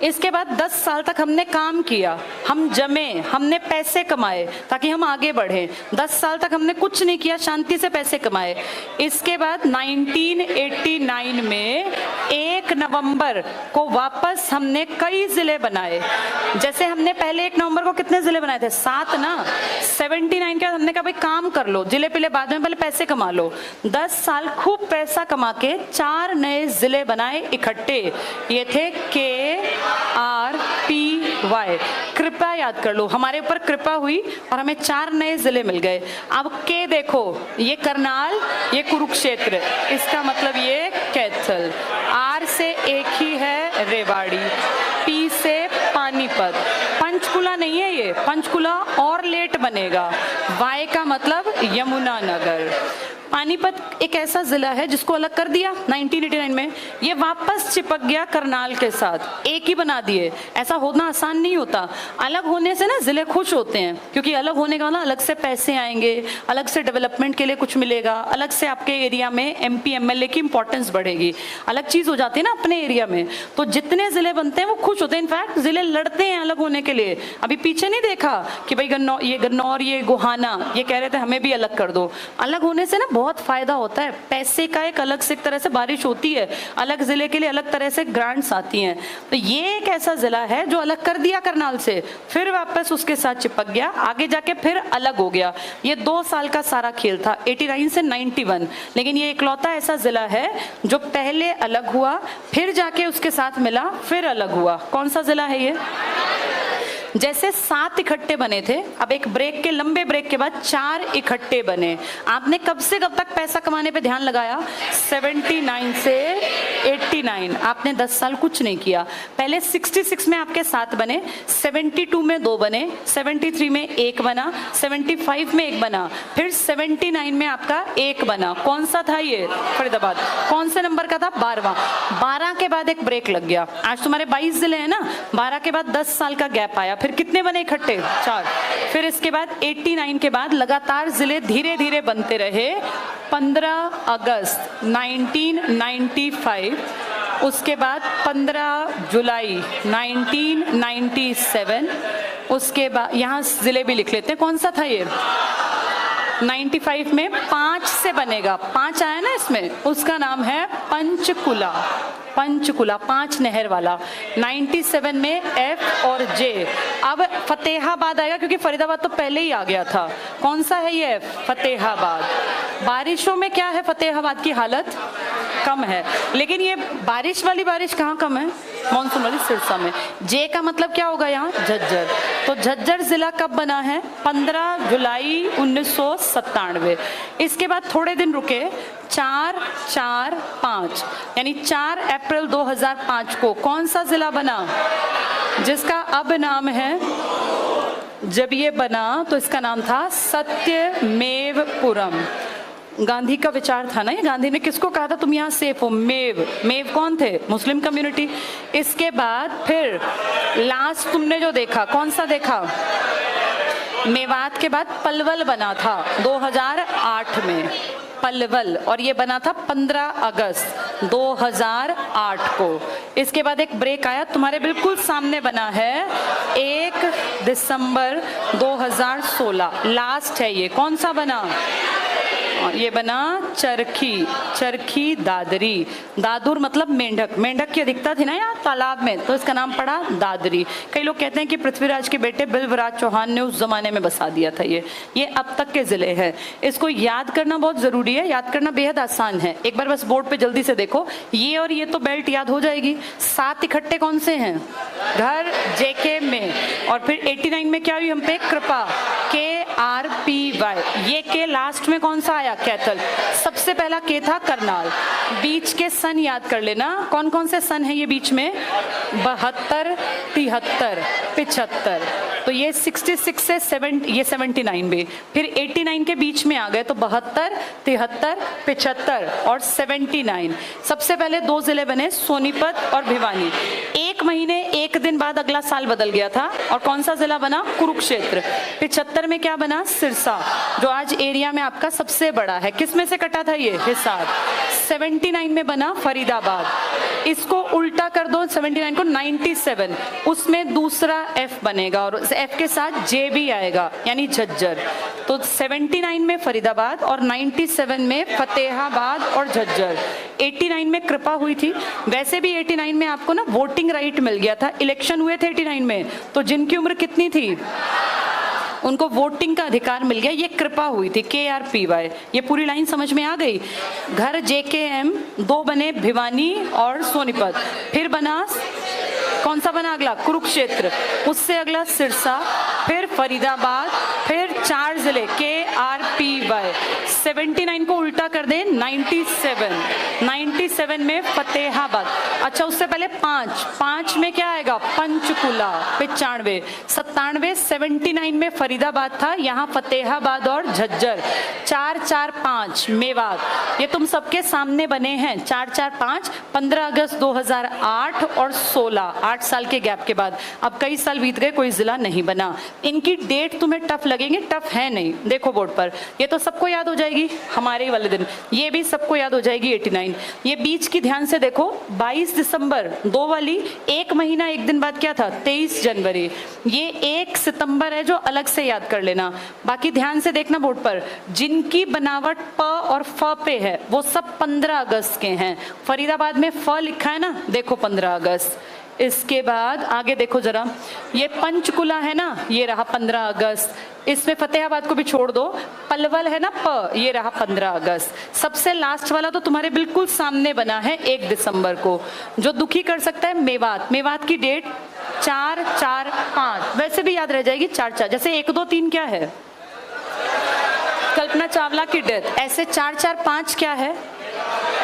इसके बाद 10 साल तक हमने काम किया, हम जमे, हमने पैसे कमाए ताकि हम आगे बढ़े। 10 साल तक हमने कुछ नहीं किया, शांति से पैसे कमाए। इसके बाद 1989 में 1 नवंबर को वापस हमने कई जिले बनाए। जैसे हमने पहले 1 नवंबर को कितने जिले बनाए थे? 7 ना। 79 के बाद हमने कहा भाई काम कर लो, जिले पिले बाद में, पहले पैसे कमा लो। 10 साल खूब पैसा कमा के 4 नए जिले बनाए इकट्ठे। ये थे KRPY। कृपा याद कर लो, हमारे ऊपर कृपा हुई और हमें 4 नए जिले मिल गए। अब के देखो, ये करनाल, ये कुरुक्षेत्र, इसका मतलब ये कैथल। आर से एक ही है रेवाड़ी, पी से पानीपत, पंच पंचकुला नहीं है, ये पंचकुला और लेट बनेगा। वाई का मतलब यमुनानगर। पानीपत एक ऐसा जिला है जिसको अलग कर दिया 1989 में, ये वापस चिपक गया करनाल के साथ, एक ही बना दिए। ऐसा होना आसान नहीं होता। अलग होने से ना जिले खुश होते हैं, क्योंकि अलग होने का ना अलग से पैसे आएंगे, अलग से डेवलपमेंट के लिए कुछ मिलेगा, अलग से आपके एरिया में MP MLA की इंपॉर्टेंस बढ़ेगी, अलग चीज हो जाती है ना अपने एरिया में। तो जितने जिले बनते हैं वो खुश होते हैं। इनफैक्ट जिले लड़ते हैं अलग होने के लिए। अभी पीछे नहीं देखा कि भाई गन्नौर, ये गोहाना, ये कह रहे थे हमें भी अलग कर दो। अलग होने से ना बहुत फायदा होता है, पैसे का एक अलग से एक तरह से बारिश होती है, अलग जिले के लिए अलग तरह से ग्रांट्स आती हैं। तो ये एक ऐसा जिला है जो अलग कर दिया करनाल से, फिर वापस उसके साथ चिपक गया, आगे जाके फिर अलग हो गया। ये 2 साल का सारा खेल था, 89 से 91। लेकिन ये इकलौता ऐसा जिला है जो पहले अलग हुआ, फिर जाके उसके साथ मिला, फिर अलग हुआ। कौन सा जिला है ये? जैसे 7 इकट्ठे बने थे, अब एक ब्रेक के, लंबे ब्रेक के बाद 4 इकट्ठे बने। आपने कब से कब तक पैसा कमाने पे ध्यान लगाया? 79 से 89। आपने 10 साल कुछ नहीं किया। पहले 66 में आपके 7 बने, 72 में 2 बने, 73 में 1 बना, 75 में 1 बना, फिर 79 में आपका 1 बना। कौन सा था ये? फरीदाबाद। कौन से नंबर का था? 12वां। 12 के बाद एक ब्रेक लग गया। आज तुम्हारे 22 जिले हैं ना, 12 के बाद 10 साल का गैप आया, फिर कितने बने इकट्ठे? 4। फिर इसके बाद 89 के बाद लगातार जिले धीरे धीरे बनते रहे। 15 अगस्त 1995, उसके बाद 15 जुलाई 1997, उसके बाद यहाँ जिले भी लिख लेते हैं। कौन सा था ये? 95 में 5 से बनेगा, 5 आया ना इसमें, उसका नाम है पंचकुला। पंचकुला, 5 नहर वाला। 97 में F और J। अब फतेहाबाद आएगा, क्योंकि फरीदाबाद तो पहले ही आ गया था। कौन सा है ये? फतेहाबाद। बारिशों में क्या है फतेहाबाद की हालत? कम है। लेकिन ये बारिश वाली बारिश कहाँ कम है? मानसून वाली सिरसा में। J का मतलब क्या होगा यहाँ? झज्जर। तो झज्जर जिला कब बना है? 15 जुलाई 1997। इसके बाद थोड़े दिन रुके, 4-4-5 यानी 4 अप्रैल 2005 को कौन सा जिला बना? जिसका अब नाम है, जब ये बना तो इसका नाम था सत्यमेवपुरम। गांधी का विचार था ना ये। गांधी ने किसको कहा था तुम यहाँ सेफ हो? मेव। मेव कौन थे? Muslim community. इसके बाद फिर लास्ट तुमने जो देखा, कौन सा देखा? मेवात के बाद पलवल बना था 2008 में, पलवल, और ये बना था 15 अगस्त 2008 को। इसके बाद एक ब्रेक आया, तुम्हारे बिल्कुल सामने बना है 1 दिसंबर 2016, लास्ट है ये। कौन सा बना? ये बना चरखी। चरखी दादरी। दादुर मतलब मेंढक। मेंढक की अधिकता थी ना यहाँ तालाब में, तो इसका नाम पड़ा दादरी। कई लोग कहते हैं कि पृथ्वीराज के बेटे बिल्वराज चौहान ने उस जमाने में बसा दिया था ये अब तक के जिले हैं। इसको याद करना बहुत जरूरी है, याद करना बेहद आसान है। एक बार बस बोर्ड पे जल्दी से देखो, ये और ये तो बेल्ट याद हो जाएगी। 7 इकट्ठे कौन से हैं? घर JK में। और फिर 89 में क्या हुई हम पे? कृपा, KRPY। ये के लास्ट में कौन सा आया? कैथल। सबसे पहला के था करनाल। बीच के सन याद कर लेना, कौन कौन से सन है ये बीच में? 72, 73, 75। तो ये 66 से 7, ये 79 में। फिर 89 के बीच में आ गए, तो 72, 73, 75 और 79। सबसे पहले 2 जिले बने, सोनीपत और भिवानी। 1 महीने 1 दिन बाद अगला साल बदल गया था, और कौन सा जिला बना? कुरुक्षेत्र। 75 में क्या बना? सिरसा, जो आज एरिया में आपका सबसे बड़ा है। किस में से कटा था ये? हिसार। 79 में बना फरीदाबाद। इसको उल्टा कर दो, 79 को 97, उसमें दूसरा F बनेगा और F के साथ J भी आएगा, यानी झज्जर। तो 79 में फरीदाबाद और 97 में फतेहाबाद और झज्जर। 89 में कृपा हुई थी। वैसे भी 89 में आपको ना वोटिंग राइट मिल गया था, इलेक्शन हुए थे 89 में, तो जिनकी उम्र कितनी थी उनको वोटिंग का अधिकार मिल गया। ये कृपा हुई थी, KRPY। ये पूरी लाइन समझ में आ गई? घर JKM, 2 बने भिवानी और सोनीपत। फिर बना, कौन सा बना अगला? कुरुक्षेत्र। उससे अगला सिरसा, फिर फरीदाबाद, फिर 4 जिले KRPY। 79 को उल्टा कर दें 97 में फतेहाबाद। अच्छा उससे पहले 5 में क्या आएगा, पंचकुला 95। 97 79 में फरीदाबाद था, यहाँ फतेहाबाद और झज्जर। 4-4-5 मेवात। ये तुम सबके सामने बने हैं 4-4-5। 15 अगस्त 2008 और 16, 8 साल के गैप के बाद। अब कई साल बीत गए, कोई जिला नहीं बना। इनकी डेट तुम्हें टफ लगेंगे, टफ है नहीं। देखो बोर्ड पर, ये तो सबको याद हो जाएगी हमारे ही वाले दिन, ये भी सबको याद हो जाएगी 89। ये बीच की ध्यान से देखो, 22 दिसंबर 2 वाली, एक महीना एक दिन बाद क्या था, 23 जनवरी। ये 1 सितंबर है जो अलग से याद कर लेना। बाकी ध्यान से देखना बोर्ड पर, जिनकी बनावट प और फ पे है वो सब 15 अगस्त के हैं। फरीदाबाद में फ लिखा है ना, देखो 15 अगस्त। इसके बाद आगे देखो जरा, ये पंचकुला है ना, ये रहा 15 अगस्त। इसमें फतेहाबाद को भी छोड़ दो, पलवल है ना प, ये रहा 15 अगस्त। सबसे लास्ट वाला तो तुम्हारे बिल्कुल सामने बना है 1 दिसंबर को। जो दुखी कर सकता है मेवात। मेवात की डेट 4-4-5, वैसे भी याद रह जाएगी 4-4। जैसे 1-2-3 क्या है, कल्पना चावला की डेथ। ऐसे 4-4-5 क्या है,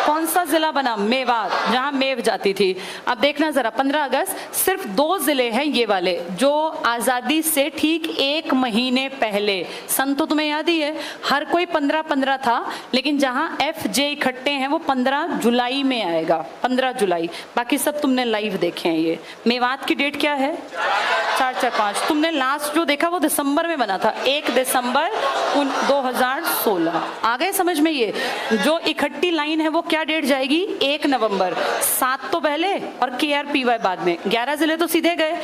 कौन सा जिला बना, मेवात, जहां मेव जाती थी। अब देखना जरा, 15 अगस्त सिर्फ 2 जिले हैं ये वाले जो आजादी से ठीक 1 महीने पहले। सन तो तुम्हें याद ही है, हर कोई 15-15 था, लेकिन जहां FJ इकट्ठे हैं वो 15 जुलाई में आएगा, 15 जुलाई। बाकी सब तुमने लाइव देखे हैं। ये मेवात की डेट क्या है, 4-4-5। तुमने लास्ट जो देखा वो दिसंबर में बना था, 1 दिसंबर 2016। आ गए समझ में? ये जो इकट्ठी लाइन है वो क्या डेट जाएगी, 1 नवंबर। 7 तो पहले और KRPY बाद में। 11 जिले तो सीधे गए।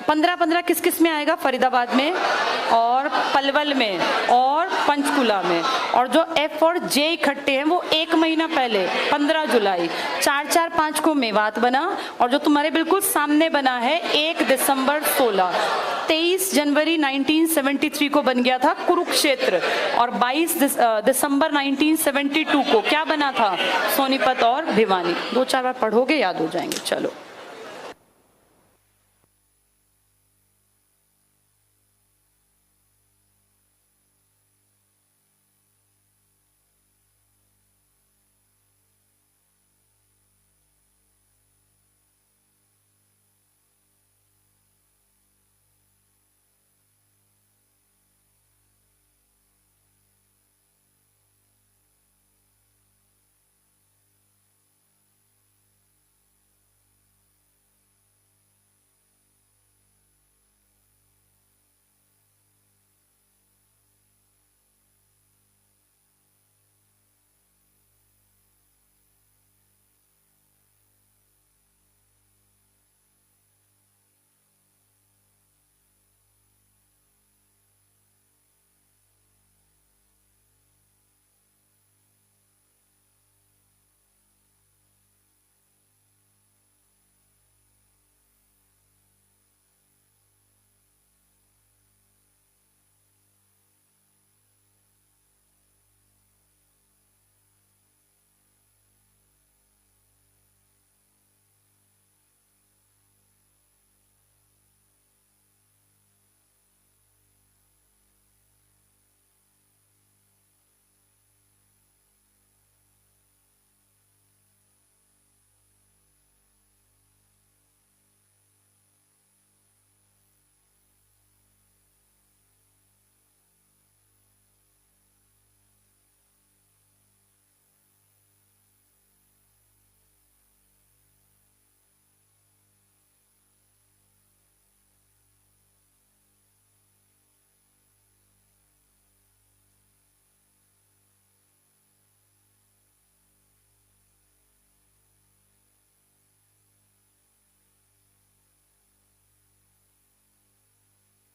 15-15 किस किस में आएगा, फरीदाबाद में और पलवल में और पंचकुला में। और जो F और J इकट्ठे हैं वो 1 महीना पहले, 15 जुलाई। 4-4-5 को मेवात बना, और जो तुम्हारे बिल्कुल सामने बना है 1 दिसंबर 16। 23 जनवरी 1973 को बन गया था कुरुक्षेत्र, और 22 दिसंबर 1972 को क्या बना था, सोनीपत और भिवानी। 2-4 बार पढ़ोगे याद हो जाएंगे। चलो।